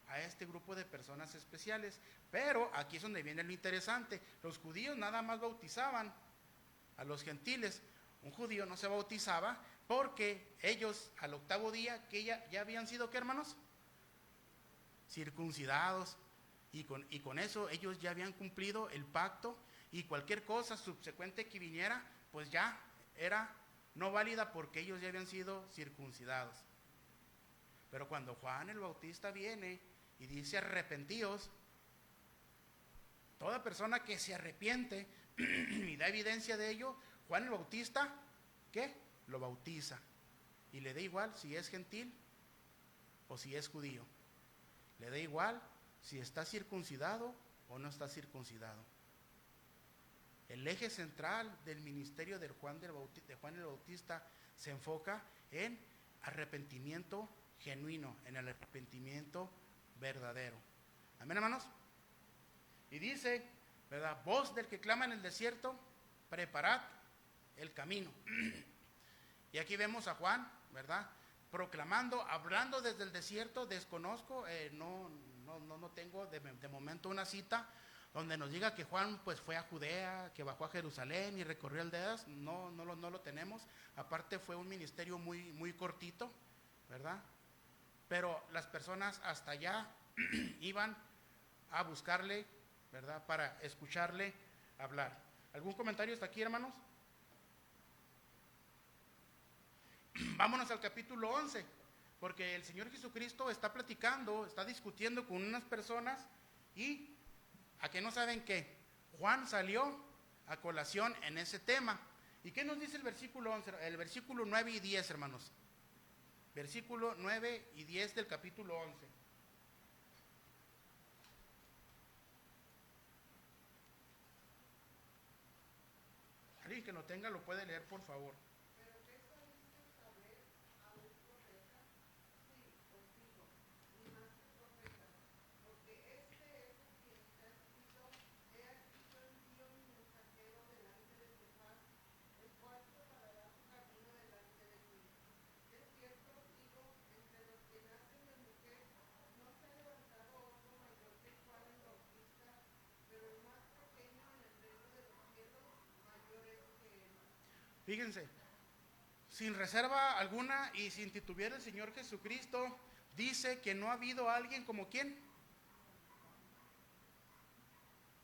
a este grupo de personas especiales. Pero aquí es donde viene lo interesante. Los judíos nada más bautizaban a los gentiles. Un judío no se bautizaba porque ellos al octavo día, que ya habían sido, ¿qué, hermanos? Circuncidados, y con eso ellos ya habían cumplido el pacto, y cualquier cosa subsecuente que viniera pues ya era no válida porque ellos ya habían sido circuncidados. Pero cuando Juan el Bautista viene y dice arrepentíos, toda persona que se arrepiente y da evidencia de ello, Juan el Bautista, ¿qué? Lo bautiza, y le da igual si es gentil o si es judío, le da igual si está circuncidado o no está circuncidado. El eje central del ministerio de Juan el Bautista se enfoca en arrepentimiento genuino, en el arrepentimiento verdadero. Amén, hermanos. Y dice, ¿verdad? Voz del que clama en el desierto, preparad el camino. Y aquí vemos a Juan, ¿verdad? Proclamando, hablando desde el desierto. Desconozco, no tengo de momento una cita donde nos diga que Juan pues fue a Judea, que bajó a Jerusalén y recorrió aldeas. No lo tenemos. Aparte fue un ministerio muy cortito, ¿verdad? Pero las personas hasta allá iban a buscarle, ¿verdad? Para escucharle hablar. ¿Algún comentario hasta aquí, hermanos? Vámonos al capítulo 11, porque el Señor Jesucristo está platicando, está discutiendo con unas personas y a que no saben qué, Juan salió a colación en ese tema. ¿Y qué nos dice el versículo 11? El versículo 9 y 10, hermanos. Versículo 9 y 10 del capítulo 11. Alguien que lo tenga lo puede leer, por favor. Fíjense, sin reserva alguna y sin titubear, el Señor Jesucristo dice que no ha habido alguien como quién.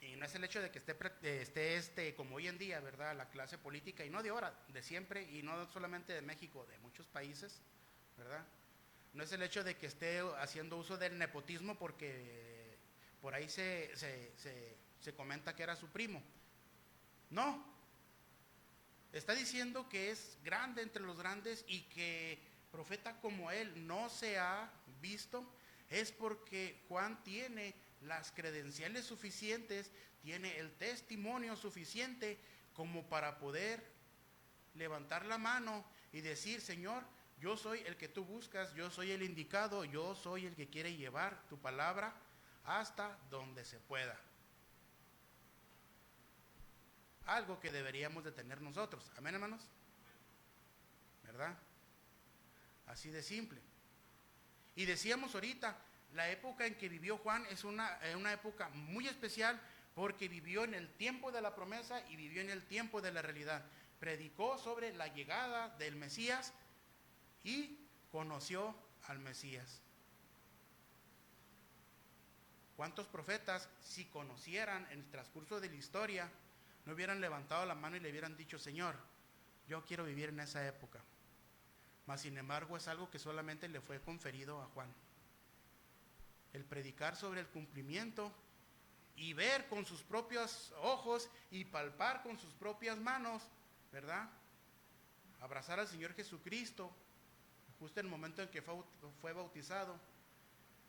Y no es el hecho de que esté como hoy en día, ¿verdad? La clase política, y no de ahora, de siempre, y no solamente de México, de muchos países, ¿verdad? No es el hecho de que esté haciendo uso del nepotismo porque por ahí se comenta que era su primo. No. Está diciendo que es grande entre los grandes y que profeta como él no se ha visto. Es porque Juan tiene las credenciales suficientes, tiene el testimonio suficiente como para poder levantar la mano y decir: Señor, yo soy el que tú buscas, yo soy el indicado, yo soy el que quiere llevar tu palabra hasta donde se pueda. Algo que deberíamos de tener nosotros. Amén, hermanos. ¿Verdad? Así de simple. Y decíamos ahorita, la época en que vivió Juan es una época muy especial, porque vivió en el tiempo de la promesa y vivió en el tiempo de la realidad. Predicó sobre la llegada del Mesías y conoció al Mesías. ¿Cuántos profetas, si conocieran en el transcurso de la historia, no hubieran levantado la mano y le hubieran dicho: Señor, yo quiero vivir en esa época? Mas sin embargo es algo que solamente le fue conferido a Juan. El predicar sobre el cumplimiento y ver con sus propios ojos y palpar con sus propias manos, ¿verdad? Abrazar al Señor Jesucristo, justo en el momento en que fue bautizado.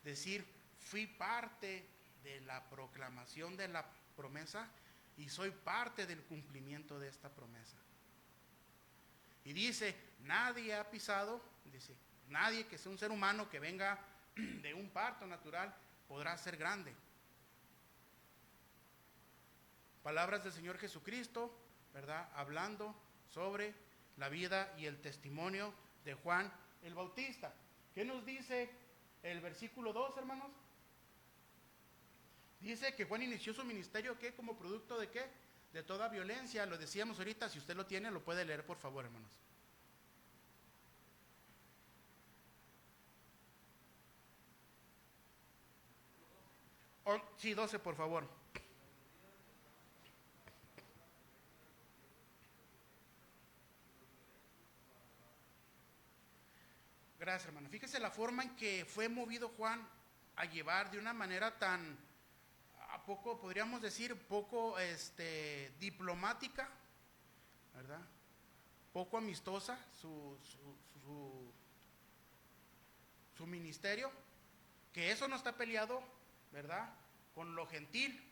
Decir: fui parte de la proclamación de la promesa y soy parte del cumplimiento de esta promesa. Y dice: nadie ha pisado, dice, nadie que sea un ser humano que venga de un parto natural podrá ser grande. Palabras del Señor Jesucristo, ¿verdad? Hablando sobre la vida y el testimonio de Juan el Bautista. ¿Qué nos dice el versículo 2, hermanos? Dice que Juan inició su ministerio, ¿qué? Como producto de ¿qué? De toda violencia. Lo decíamos ahorita, si usted lo tiene, lo puede leer, por favor, hermanos. Sí, 12, por favor. Gracias, hermano. Fíjese la forma en que fue movido Juan a llevar de una manera tan, poco, podríamos decir, poco diplomática, ¿verdad? Poco amistosa su ministerio, que eso no está peleado, ¿verdad?, con lo gentil,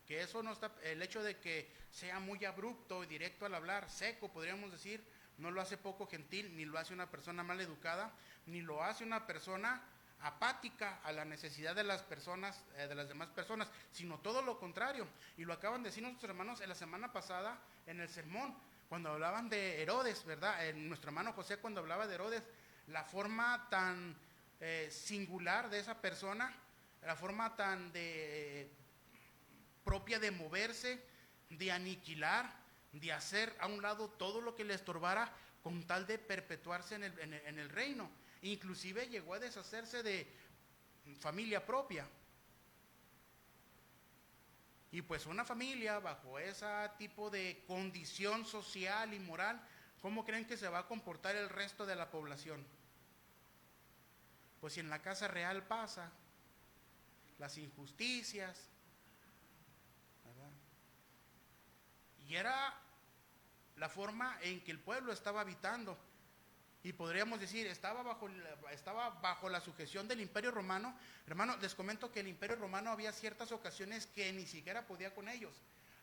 que eso no está, el hecho de que sea muy abrupto y directo al hablar, seco, podríamos decir, no lo hace poco gentil, ni lo hace una persona mal educada, ni lo hace una persona apática a la necesidad de las personas, de las demás personas, sino todo lo contrario. Y lo acaban de decir nuestros hermanos en la semana pasada en el sermón, cuando hablaban de Herodes, ¿verdad? Nuestro hermano José cuando hablaba de Herodes, la forma tan singular de esa persona, la forma tan propia de moverse, de aniquilar, de hacer a un lado todo lo que le estorbara con tal de perpetuarse en el reino. Inclusive llegó a deshacerse de familia propia. Y pues una familia bajo ese tipo de condición social y moral, ¿cómo creen que se va a comportar el resto de la población? Pues si en la casa real pasa las injusticias, ¿verdad? Y era la forma en que el pueblo estaba habitando. Y podríamos decir, estaba bajo la sujeción del Imperio Romano. Hermano, les comento que el Imperio Romano había ciertas ocasiones que ni siquiera podía con ellos,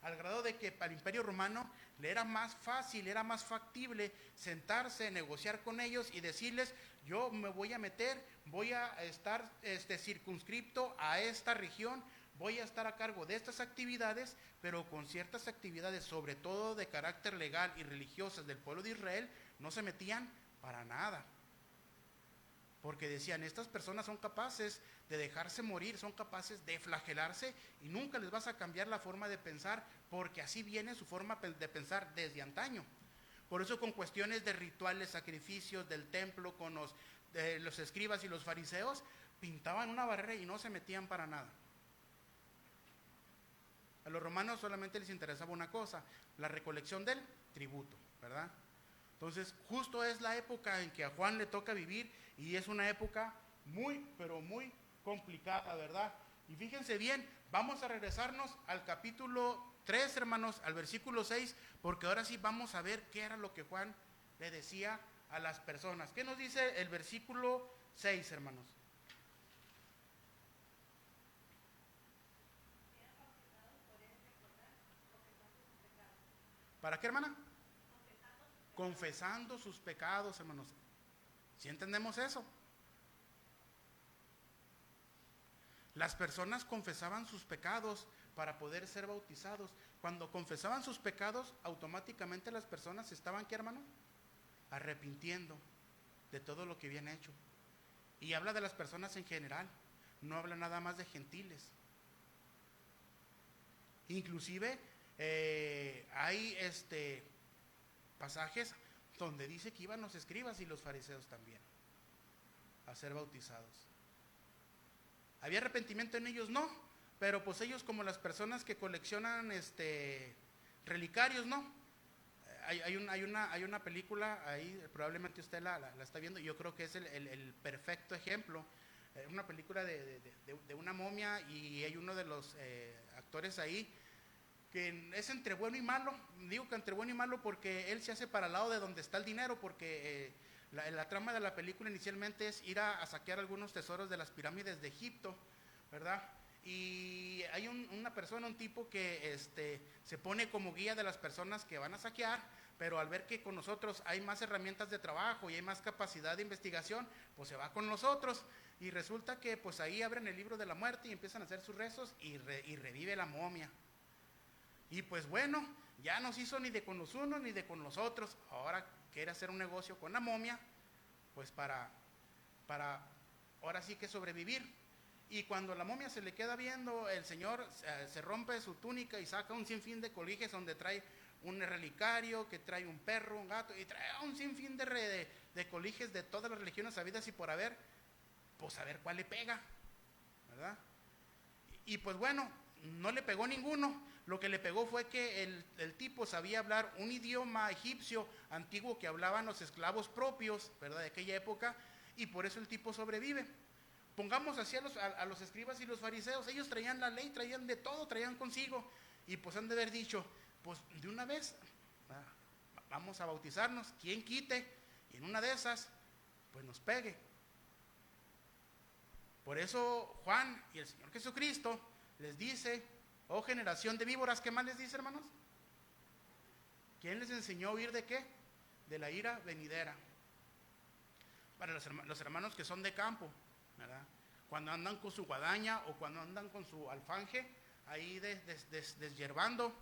al grado de que para el Imperio Romano le era más fácil, era más factible sentarse, negociar con ellos y decirles, yo me voy a meter, voy a estar circunscripto a esta región, voy a estar a cargo de estas actividades, pero con ciertas actividades, sobre todo de carácter legal y religiosas del pueblo de Israel, no se metían para nada. Porque decían, estas personas son capaces de dejarse morir, son capaces de flagelarse y nunca les vas a cambiar la forma de pensar, porque así viene su forma de pensar desde antaño. Por eso con cuestiones de rituales, sacrificios del templo, con los escribas y los fariseos, pintaban una barrera y no se metían para nada. A los romanos solamente les interesaba una cosa, la recolección del tributo, ¿verdad? Entonces, justo es la época en que a Juan le toca vivir y es una época muy, pero muy complicada, ¿verdad? Y fíjense bien, vamos a regresarnos al capítulo 3, hermanos, al versículo 6, porque ahora sí vamos a ver qué era lo que Juan le decía a las personas. ¿Qué nos dice el versículo 6, hermanos? ¿Para qué, hermana? Confesando sus pecados, hermanos. ¿Sí entendemos eso? Las personas confesaban sus pecados para poder ser bautizados. Cuando confesaban sus pecados, automáticamente las personas estaban, ¿qué, hermano? Arrepintiendo de todo lo que habían hecho. Y habla de las personas en general, no habla nada más de gentiles. Inclusive hay pasajes donde dice que iban los escribas y los fariseos también a ser bautizados. ¿Había arrepentimiento en ellos? No, pero pues ellos, como las personas que coleccionan relicarios, ¿no? Hay una película ahí, probablemente usted la está viendo, yo creo que es el perfecto ejemplo. Una película de una momia, y hay uno de los actores ahí que es entre bueno y malo. Digo que entre bueno y malo porque él se hace para el lado de donde está el dinero, porque la trama de la película inicialmente es ir a saquear algunos tesoros de las pirámides de Egipto, ¿verdad? Y hay una persona, un tipo que se pone como guía de las personas que van a saquear, pero al ver que con nosotros hay más herramientas de trabajo y hay más capacidad de investigación, pues se va con nosotros. Y resulta que pues ahí abren el libro de la muerte y empiezan a hacer sus rezos y revive la momia. Y pues bueno, ya no se hizo ni de con los unos ni de con los otros. Ahora quiere hacer un negocio con la momia, pues para ahora sí que sobrevivir. Y cuando la momia se le queda viendo, el señor se rompe su túnica y saca un sinfín de colijes donde trae un relicario, que trae un perro, un gato, y trae un sinfín de colijes de todas las religiones habidas y por haber, pues a ver cuál le pega, ¿verdad? Y pues bueno, no le pegó ninguno. Lo que le pegó fue que el tipo sabía hablar un idioma egipcio antiguo que hablaban los esclavos propios, ¿verdad?, de aquella época, y por eso el tipo sobrevive. Pongamos así a los escribas y los fariseos, ellos traían la ley, traían de todo, traían consigo, y pues han de haber dicho, pues de una vez, vamos a bautizarnos, quien quite, y en una de esas, pues nos pegue. Por eso Juan y el Señor Jesucristo les dice, oh generación de víboras, ¿qué más les dice, hermanos? ¿Quién les enseñó a huir de qué? de la ira venidera. Para los hermanos que son de campo, ¿verdad? Cuando andan con su guadaña o cuando andan con su alfanje, ahí deshierbando,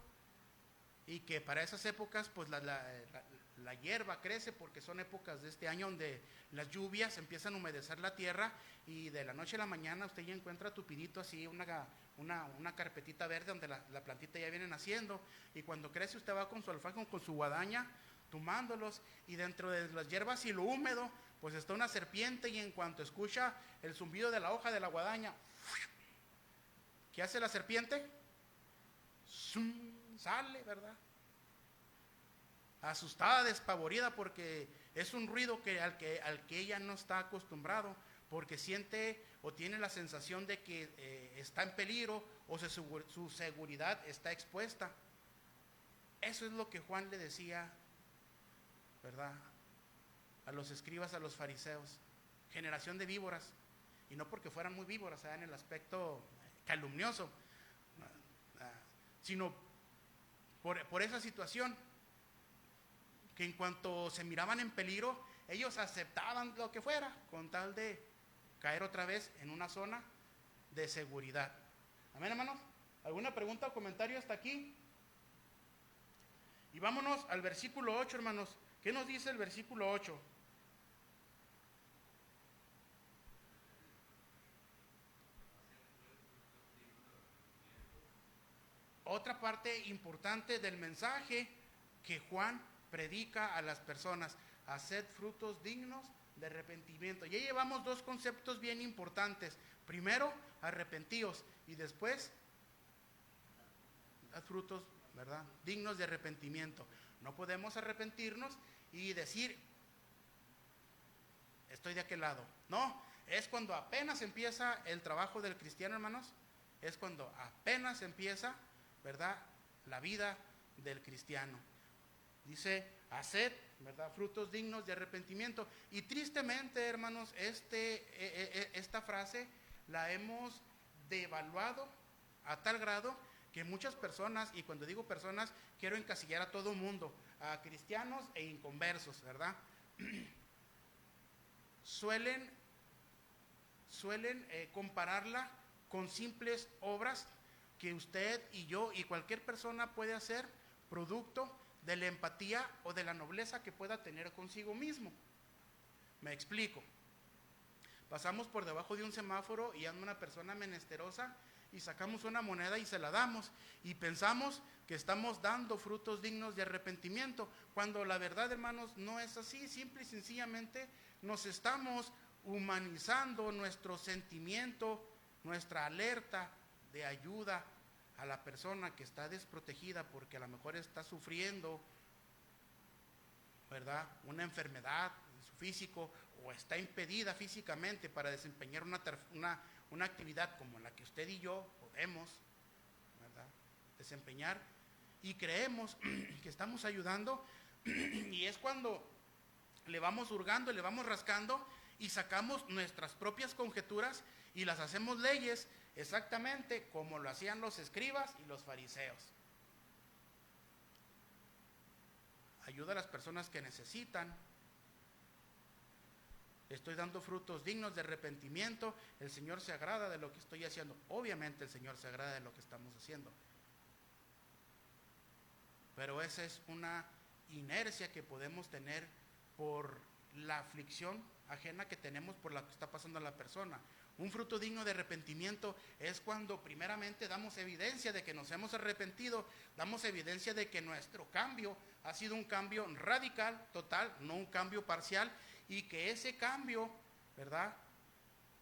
y que para esas épocas pues la hierba crece, porque son épocas de este año donde las lluvias empiezan a humedecer la tierra, y de la noche a la mañana usted ya encuentra tupidito así una carpetita verde donde la plantita ya viene naciendo, y cuando crece usted va con su alfanje o con su guadaña tomándolos, y dentro de las hierbas y lo húmedo pues está una serpiente, y en cuanto escucha el zumbido de la hoja de la guadaña, ¿qué hace la serpiente? Sale, ¿verdad? Asustada, despavorida, porque es un ruido al que ella no está acostumbrado, porque siente o tiene la sensación de que está en peligro, o su seguridad está expuesta. Eso es lo que Juan le decía, ¿verdad?, a los escribas, a los fariseos: generación de víboras. Y no porque fueran muy víboras, en el aspecto calumnioso, sino por esa situación, que en cuanto se miraban en peligro, ellos aceptaban lo que fuera con tal de caer otra vez en una zona de seguridad. Amén, hermanos. ¿Alguna pregunta o comentario hasta aquí? Y vámonos al versículo 8, hermanos. ¿Qué nos dice el versículo 8? Otra parte importante del mensaje que Juan predica a las personas: haced frutos dignos de arrepentimiento. Ya llevamos dos conceptos bien importantes. Primero, arrepentíos, y después, haz frutos, ¿verdad?, dignos de arrepentimiento. No podemos arrepentirnos y decir, estoy de aquel lado. No, es cuando apenas empieza el trabajo del cristiano, hermanos. Es cuando apenas empieza, ¿verdad?, la vida del cristiano. Dice, haced, ¿verdad?, frutos dignos de arrepentimiento. Y tristemente, hermanos, esta frase la hemos devaluado a tal grado que muchas personas, y cuando digo personas, quiero encasillar a todo mundo, a cristianos e inconversos, ¿verdad? Suelen compararla con simples obras que usted y yo y cualquier persona puede hacer, producto de la empatía o de la nobleza que pueda tener consigo mismo. Me explico. Pasamos por debajo de un semáforo y anda una persona menesterosa, y sacamos una moneda y se la damos, y pensamos que estamos dando frutos dignos de arrepentimiento, cuando la verdad, hermanos, no es así. Simple y sencillamente nos estamos humanizando nuestro sentimiento, nuestra alerta de ayuda a la persona que está desprotegida, porque a lo mejor está sufriendo, ¿verdad?, una enfermedad en su físico, o está impedida físicamente para desempeñar una actividad como la que usted y yo podemos, ¿verdad?, desempeñar, y creemos que estamos ayudando, y es cuando le vamos hurgando, le vamos rascando, y sacamos nuestras propias conjeturas y las hacemos leyes, exactamente como lo hacían los escribas y los fariseos. Ayuda a las personas que necesitan. Estoy dando frutos dignos de arrepentimiento. El Señor se agrada de lo que estoy haciendo. Obviamente el Señor se agrada de lo que estamos haciendo. Pero esa es una inercia que podemos tener por la aflicción ajena que tenemos por la que está pasando la persona. Un fruto digno de arrepentimiento es cuando primeramente damos evidencia de que nos hemos arrepentido, damos evidencia de que nuestro cambio ha sido un cambio radical, total, no un cambio parcial, y que ese cambio, ¿verdad?,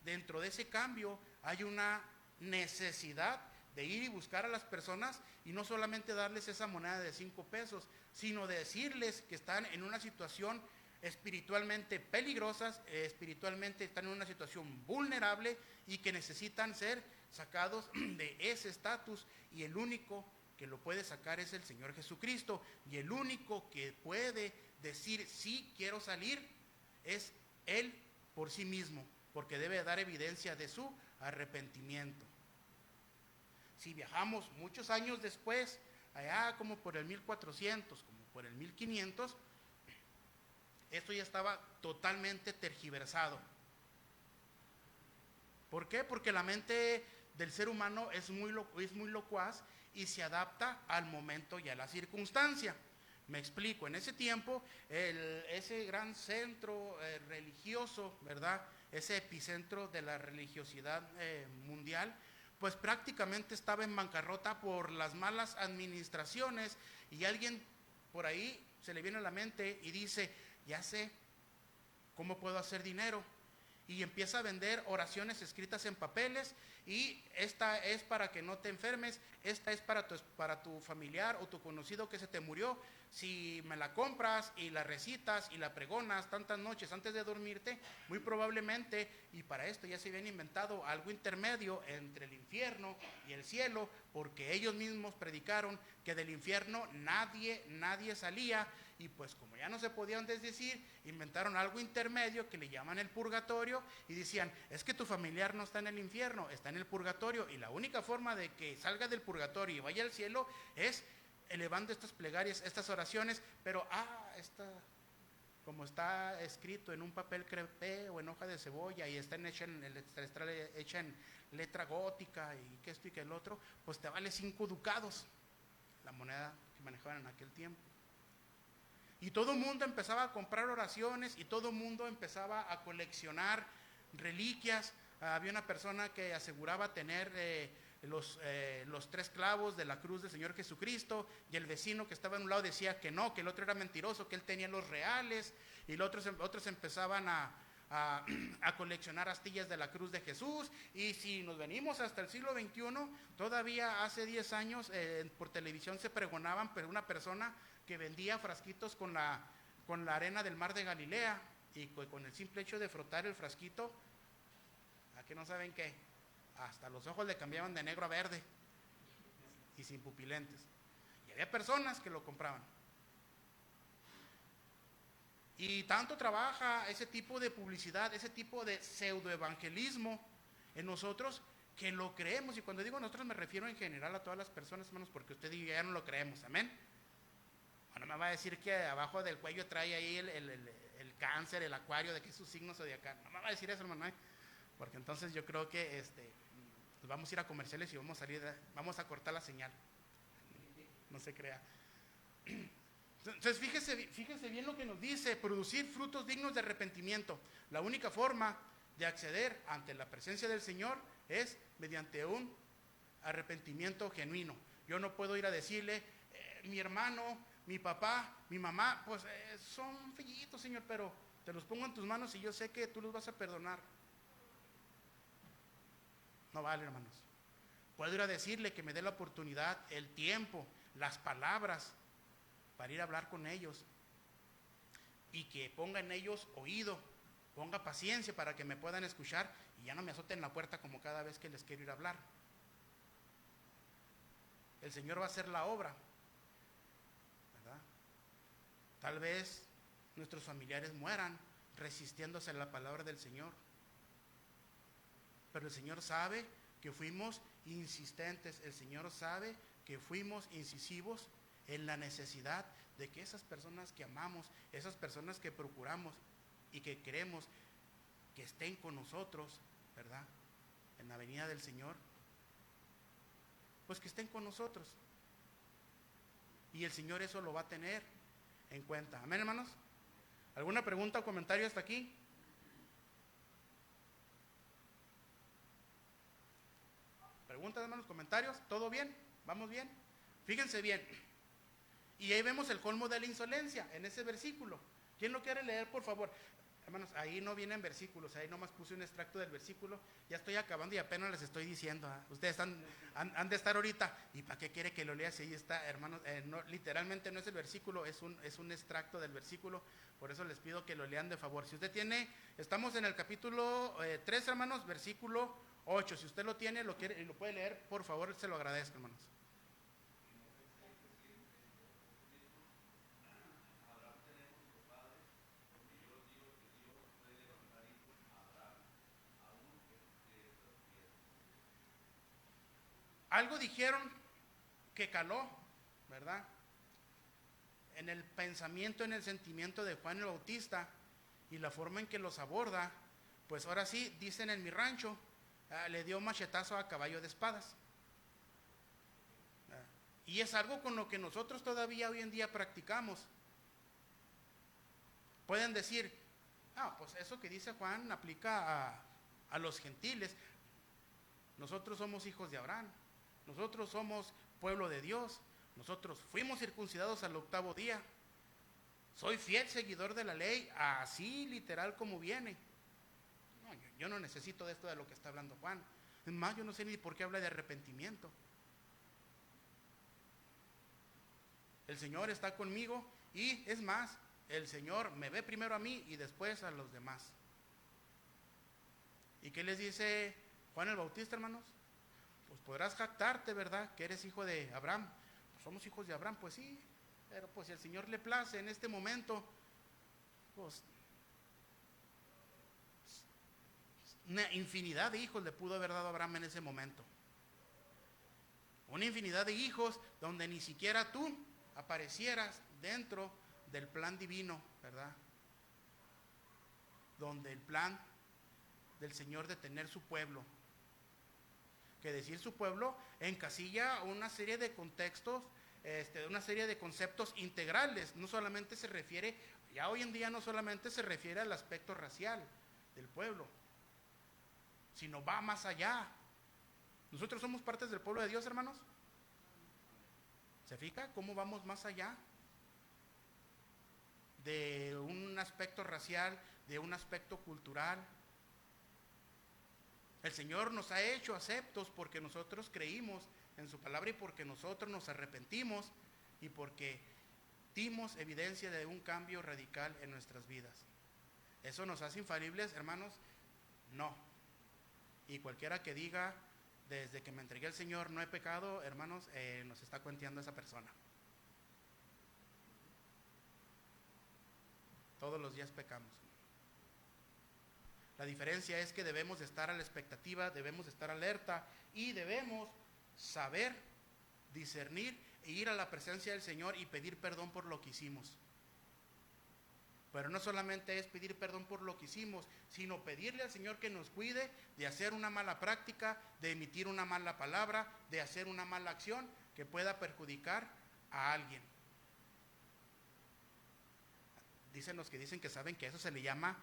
dentro de ese cambio hay una necesidad de ir y buscar a las personas, y no solamente darles esa moneda de 5 pesos, sino decirles que están en una situación espiritualmente peligrosas, espiritualmente están en una situación vulnerable, y que necesitan ser sacados de ese estatus, y el único que lo puede sacar es el Señor Jesucristo, y el único que puede decir sí, quiero salir, es Él por sí mismo, porque debe dar evidencia de su arrepentimiento. Si viajamos muchos años después, allá como por el 1400, como por el 1500, esto ya estaba totalmente tergiversado. ¿Por qué? Porque la mente del ser humano es muy locuaz y se adapta al momento y a la circunstancia. Me explico, en ese tiempo, ese gran centro religioso, ¿verdad? Ese epicentro de la religiosidad mundial, pues prácticamente estaba en bancarrota por las malas administraciones, y alguien por ahí se le viene a la mente y dice, ya sé cómo puedo hacer dinero. Y empieza a vender oraciones escritas en papeles, y esta es para que no te enfermes, esta es para tu familiar o tu conocido que se te murió. Si me la compras y la recitas y la pregonas tantas noches antes de dormirte, muy probablemente, y para esto ya se habían inventado algo intermedio entre el infierno y el cielo, porque ellos mismos predicaron que del infierno nadie salía, y pues como ya no se podían desdecir, inventaron algo intermedio que le llaman el purgatorio, y decían, es que tu familiar no está en el infierno, está en el purgatorio, y la única forma de que salga del purgatorio y vaya al cielo es elevando estas plegarias, estas oraciones, pero como está escrito en un papel crepé o en hoja de cebolla, y está hecha en letra gótica, y que esto y que el otro, pues te vale 5 ducados, la moneda que manejaban en aquel tiempo. Y todo el mundo empezaba a comprar oraciones, y todo el mundo empezaba a coleccionar reliquias. Había una persona que aseguraba tener los 3 clavos de la cruz del Señor Jesucristo, y el vecino que estaba en un lado decía que no, que el otro era mentiroso, que él tenía los reales, y los otros empezaban a coleccionar astillas de la cruz de Jesús. Y si nos venimos hasta el siglo XXI, todavía hace 10 años por televisión se pregonaban, pero una persona que vendía frasquitos con la arena del mar de Galilea, y con el simple hecho de frotar el frasquito, ¿a qué no saben qué? Hasta los ojos le cambiaban de negro a verde, y sin pupilentes. Y había personas que lo compraban. Y tanto trabaja ese tipo de publicidad, ese tipo de pseudoevangelismo en nosotros, que lo creemos. Y cuando digo nosotros me refiero en general a todas las personas, hermanos, porque usted y yo ya no lo creemos, amén. Bueno, me va a decir que abajo del cuello trae ahí el cáncer, el acuario, de que es su signo zodiacal. No me va a decir eso, hermano, porque entonces yo creo que vamos a ir a comerciales y vamos a cortar la señal. No se crea. Entonces fíjese bien lo que nos dice: producir frutos dignos de arrepentimiento. La única forma de acceder ante la presencia del Señor es mediante un arrepentimiento genuino. Yo no puedo ir a decirle, mi hermano, mi papá, mi mamá, pues son fillitos, Señor, pero te los pongo en tus manos y yo sé que tú los vas a perdonar. No vale, hermanos. Puedo ir a decirle que me dé la oportunidad, el tiempo, las palabras para ir a hablar con ellos, y que ponga en ellos oído, ponga paciencia para que me puedan escuchar, y ya no me azoten la puerta como cada vez que les quiero ir a hablar. El Señor va a hacer la obra, ¿verdad? Tal vez nuestros familiares mueran resistiéndose a la palabra del Señor, pero el Señor sabe que fuimos insistentes, el Señor sabe que fuimos incisivos en la necesidad de que esas personas que amamos, esas personas que procuramos y que queremos que estén con nosotros, ¿verdad?, en la venida del Señor, pues que estén con nosotros. Y el Señor eso lo va a tener en cuenta. Amén, hermanos. ¿Alguna pregunta o comentario hasta aquí? ¿Preguntas, hermanos? ¿Comentarios? ¿Todo bien? ¿Vamos bien? Fíjense bien. Y ahí vemos el colmo de la insolencia en ese versículo. ¿Quién lo quiere leer, por favor? Hermanos, ahí no vienen versículos, ahí nomás puse un extracto del versículo. Ya estoy acabando y apenas les estoy diciendo. Ustedes han de estar ahorita. ¿Y para qué quiere que lo lea si ahí está, hermanos? No, literalmente no es el versículo, es un extracto del versículo. Por eso les pido que lo lean de favor. Si usted tiene, estamos en el capítulo 3, hermanos, versículo 8. Si usted lo tiene, lo quiere y lo puede leer, por favor, se lo agradezco, hermanos. Algo dijeron que caló, ¿verdad? en el pensamiento, en el sentimiento de Juan el Bautista y la forma en que los aborda, pues ahora sí, dicen en mi rancho, le dio machetazo a caballo de espadas. Y es algo con lo que nosotros todavía hoy en día practicamos. Pueden decir, pues eso que dice Juan aplica a los gentiles. Nosotros somos hijos de Abraham, nosotros somos pueblo de Dios, nosotros fuimos circuncidados al 8º día. Soy fiel seguidor de la ley, así literal como viene. No, yo no necesito de esto de lo que está hablando Juan. Es más, yo no sé ni por qué habla de arrepentimiento. El Señor está conmigo y es más, el Señor me ve primero a mí y después a los demás. ¿Y qué les dice Juan el Bautista, hermanos? Pues podrás jactarte, ¿verdad? Que eres hijo de Abraham. Pues somos hijos de Abraham, pues sí. Pero pues si al Señor le place en este momento, pues una infinidad de hijos le pudo haber dado a Abraham en ese momento. Una infinidad de hijos donde ni siquiera tú aparecieras dentro del plan divino, ¿verdad? Donde el plan del Señor de tener su pueblo, que decir su pueblo encasilla una serie de contextos, una serie de conceptos integrales. No solamente se refiere, ya hoy en día no solamente se refiere al aspecto racial del pueblo, sino va más allá. Nosotros somos partes del pueblo de Dios, hermanos. ¿Se fija cómo vamos más allá de un aspecto racial, de un aspecto cultural? El Señor nos ha hecho aceptos porque nosotros creímos en su palabra y porque nosotros nos arrepentimos y porque dimos evidencia de un cambio radical en nuestras vidas. ¿Eso nos hace infalibles, hermanos? No. Y cualquiera que diga, desde que me entregué al Señor no he pecado, hermanos, nos está cuenteando esa persona. Todos los días pecamos. La diferencia es que debemos de estar a la expectativa, debemos de estar alerta y debemos saber discernir e ir a la presencia del Señor y pedir perdón por lo que hicimos. Pero no solamente es pedir perdón por lo que hicimos, sino pedirle al Señor que nos cuide de hacer una mala práctica, de emitir una mala palabra, de hacer una mala acción que pueda perjudicar a alguien. Dicen los que dicen que saben que eso se le llama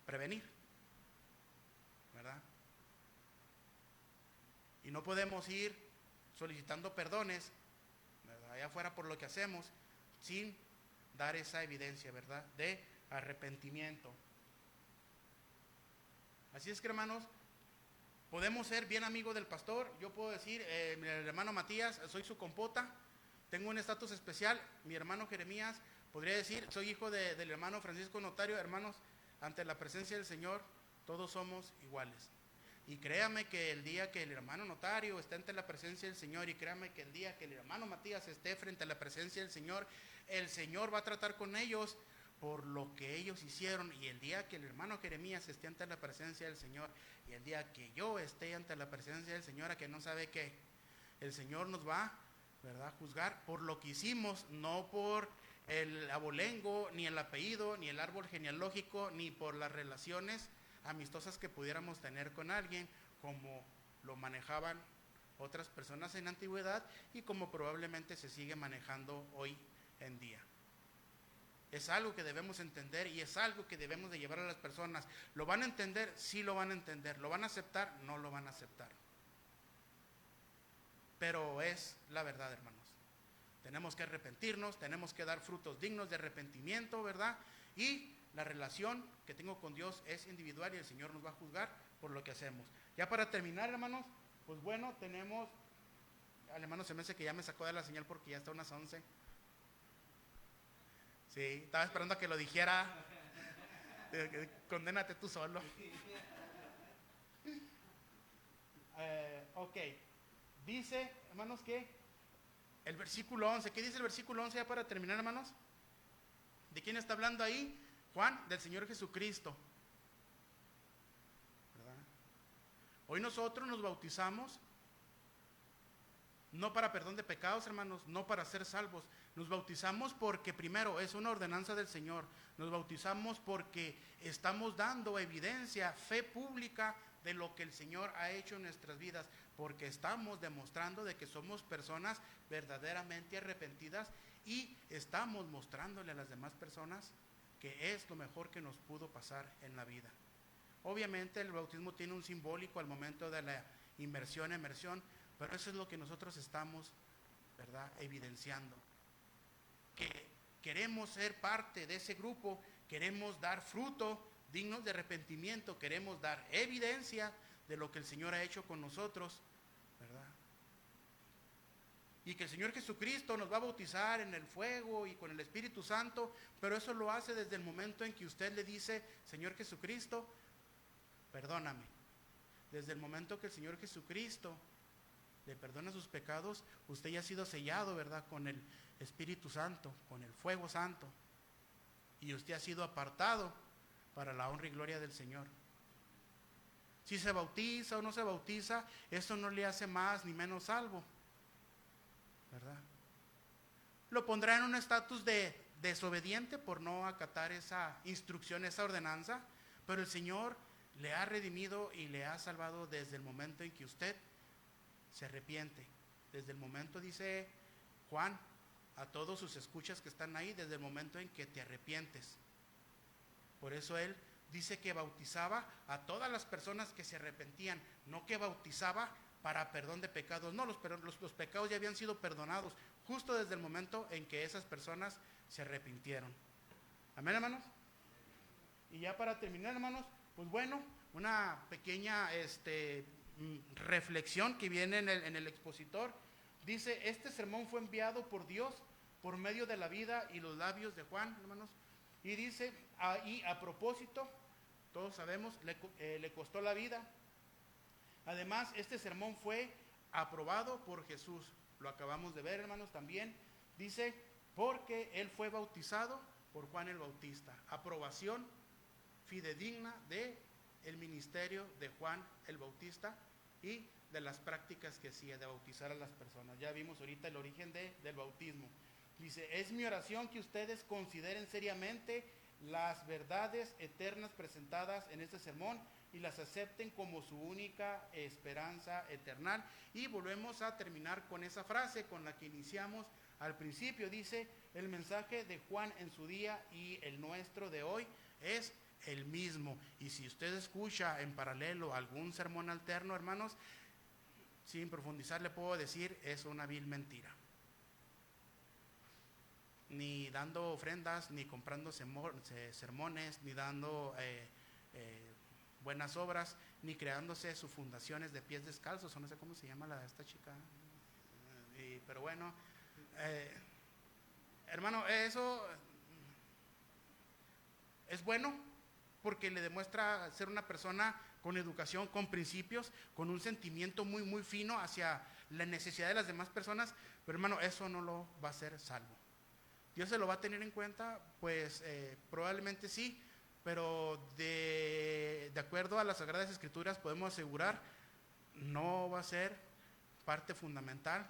prevenir, ¿verdad? Y no podemos ir solicitando perdones, ¿verdad?, allá afuera por lo que hacemos, sin dar esa evidencia, ¿verdad?, de arrepentimiento. Así es que, hermanos, podemos ser bien amigos del pastor. Yo puedo decir, mi hermano Matías, soy su compota, tengo un estatus especial. Mi hermano Jeremías podría decir, soy hijo del hermano Francisco Notario. Hermanos, ante la presencia del Señor, todos somos iguales. Y créame que el día que el hermano Notario esté ante la presencia del Señor, y créame que el día que el hermano Matías esté frente a la presencia del Señor, el Señor va a tratar con ellos por lo que ellos hicieron. Y el día que el hermano Jeremías esté ante la presencia del Señor, y el día que yo esté ante la presencia del Señor, a que no sabe qué, el Señor nos va, ¿verdad?, juzgar por lo que hicimos, no por el abolengo, ni el apellido, ni el árbol genealógico, ni por las relaciones amistosas que pudiéramos tener con alguien, como lo manejaban otras personas en la antigüedad y como probablemente se sigue manejando hoy en día. Es algo que debemos entender y es algo que debemos de llevar a las personas. ¿Lo van a entender? Sí lo van a entender. ¿Lo van a aceptar? No lo van a aceptar. Pero es la verdad, hermanos. Tenemos que arrepentirnos, tenemos que dar frutos dignos de arrepentimiento, ¿verdad? Y la relación que tengo con Dios es individual y el Señor nos va a juzgar por lo que hacemos. Ya para terminar, hermanos, pues bueno, tenemos, al hermano se me hace que ya me sacó de la señal porque ya está unas 11. Sí, estaba esperando a que lo dijera. Condénate tú solo. Ok, dice, hermanos, que el versículo 11, ¿qué dice el versículo 11 ya para terminar, hermanos? ¿De quién está hablando ahí? Juan, del Señor Jesucristo, ¿verdad? Hoy nosotros nos bautizamos no para perdón de pecados, hermanos, no para ser salvos. Nos bautizamos porque primero es una ordenanza del Señor. Nos bautizamos porque estamos dando evidencia, fe pública de lo que el Señor ha hecho en nuestras vidas, porque estamos demostrando de que somos personas verdaderamente arrepentidas y estamos mostrándole a las demás personas que es lo mejor que nos pudo pasar en la vida. Obviamente el bautismo tiene un simbólico al momento de la emersión, pero eso es lo que nosotros estamos, ¿verdad?, evidenciando. Que queremos ser parte de ese grupo, queremos dar fruto dignos de arrepentimiento, queremos dar evidencia de lo que el Señor ha hecho con nosotros, ¿verdad? Y que el Señor Jesucristo nos va a bautizar en el fuego y con el Espíritu Santo, pero eso lo hace desde el momento en que usted le dice: Señor Jesucristo, perdóname. Desde el momento que el Señor Jesucristo le perdona sus pecados, usted ya ha sido sellado, ¿verdad?, con el Espíritu Santo, con el fuego santo, y usted ha sido apartado para la honra y gloria del Señor. Si se bautiza o no se bautiza, eso no le hace más ni menos salvo, ¿verdad? Lo pondrá en un estatus de desobediente por no acatar esa instrucción, esa ordenanza, pero el Señor le ha redimido y le ha salvado desde el momento en que usted se arrepiente. Desde el momento, dice Juan a todos sus escuchas que están ahí, desde el momento en que te arrepientes. Por eso él dice que bautizaba a todas las personas que se arrepentían, no que bautizaba para perdón de pecados. No, los pecados ya habían sido perdonados justo desde el momento en que esas personas se arrepintieron. Amén, hermanos. Y ya para terminar, hermanos, pues bueno, una pequeña reflexión que viene en el expositor. Dice: este sermón fue enviado por Dios por medio de la vida y los labios de Juan, hermanos. Y dice, y a propósito, todos sabemos, le costó la vida. Además, este sermón fue aprobado por Jesús. Lo acabamos de ver, hermanos, también. Dice, porque él fue bautizado por Juan el Bautista. Aprobación fidedigna de el ministerio de Juan el Bautista y de las prácticas que hacía de bautizar a las personas. Ya vimos ahorita el origen del bautismo. Dice: es mi oración que ustedes consideren seriamente las verdades eternas presentadas en este sermón y las acepten como su única esperanza eterna. Y volvemos a terminar con esa frase con la que iniciamos al principio. Dice: el mensaje de Juan en su día y el nuestro de hoy es el mismo. Y si usted escucha en paralelo algún sermón alterno, hermanos, sin profundizar le puedo decir, es una vil mentira. Ni dando ofrendas, ni comprando sermones, ni dando buenas obras, ni creándose sus fundaciones de pies descalzos, o no sé cómo se llama esta chica. Pero bueno, hermano, eso es bueno porque le demuestra ser una persona con educación, con principios, con un sentimiento muy, muy fino hacia la necesidad de las demás personas, pero hermano, eso no lo va a hacer salvo. ¿Dios se lo va a tener en cuenta? Pues probablemente sí, pero de acuerdo a las Sagradas Escrituras podemos asegurar, no va a ser parte fundamental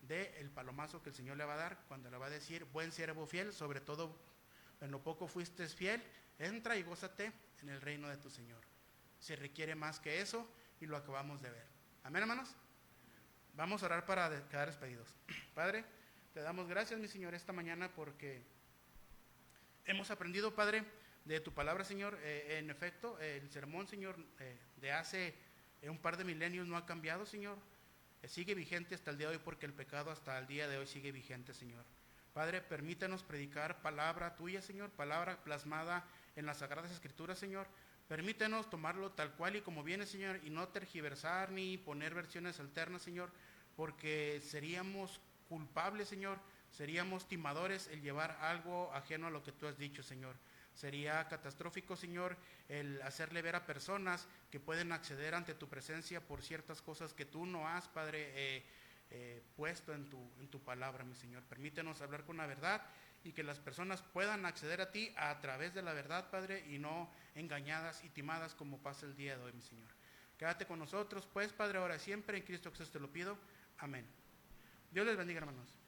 del palomazo que el Señor le va a dar cuando le va a decir: buen siervo fiel, sobre todo en lo poco fuiste fiel, entra y gózate en el reino de tu Señor. Se requiere más que eso y lo acabamos de ver. Amén, hermanos. Vamos a orar para quedar despedidos. Padre, te damos gracias, mi Señor, esta mañana porque hemos aprendido, Padre, de tu palabra, Señor. En efecto, el sermón, Señor, de hace un par de milenios no ha cambiado, Señor. Sigue vigente hasta el día de hoy porque el pecado hasta el día de hoy sigue vigente, Señor. Padre, permítanos predicar palabra tuya, Señor, palabra plasmada en las Sagradas Escrituras, Señor. Permítenos tomarlo tal cual y como viene, Señor, y no tergiversar ni poner versiones alternas, Señor, porque seríamos culpables, Señor, seríamos timadores el llevar algo ajeno a lo que tú has dicho, Señor. Sería catastrófico, Señor, el hacerle ver a personas que pueden acceder ante tu presencia por ciertas cosas que tú no has, Padre, puesto en tu palabra, mi Señor. Permítenos hablar con la verdad y que las personas puedan acceder a ti a través de la verdad, Padre, y no engañadas y timadas como pasa el día de hoy, mi Señor. Quédate con nosotros, pues, Padre, ahora y siempre, en Cristo Jesús te lo pido. Amén. Dios les bendiga, hermanos.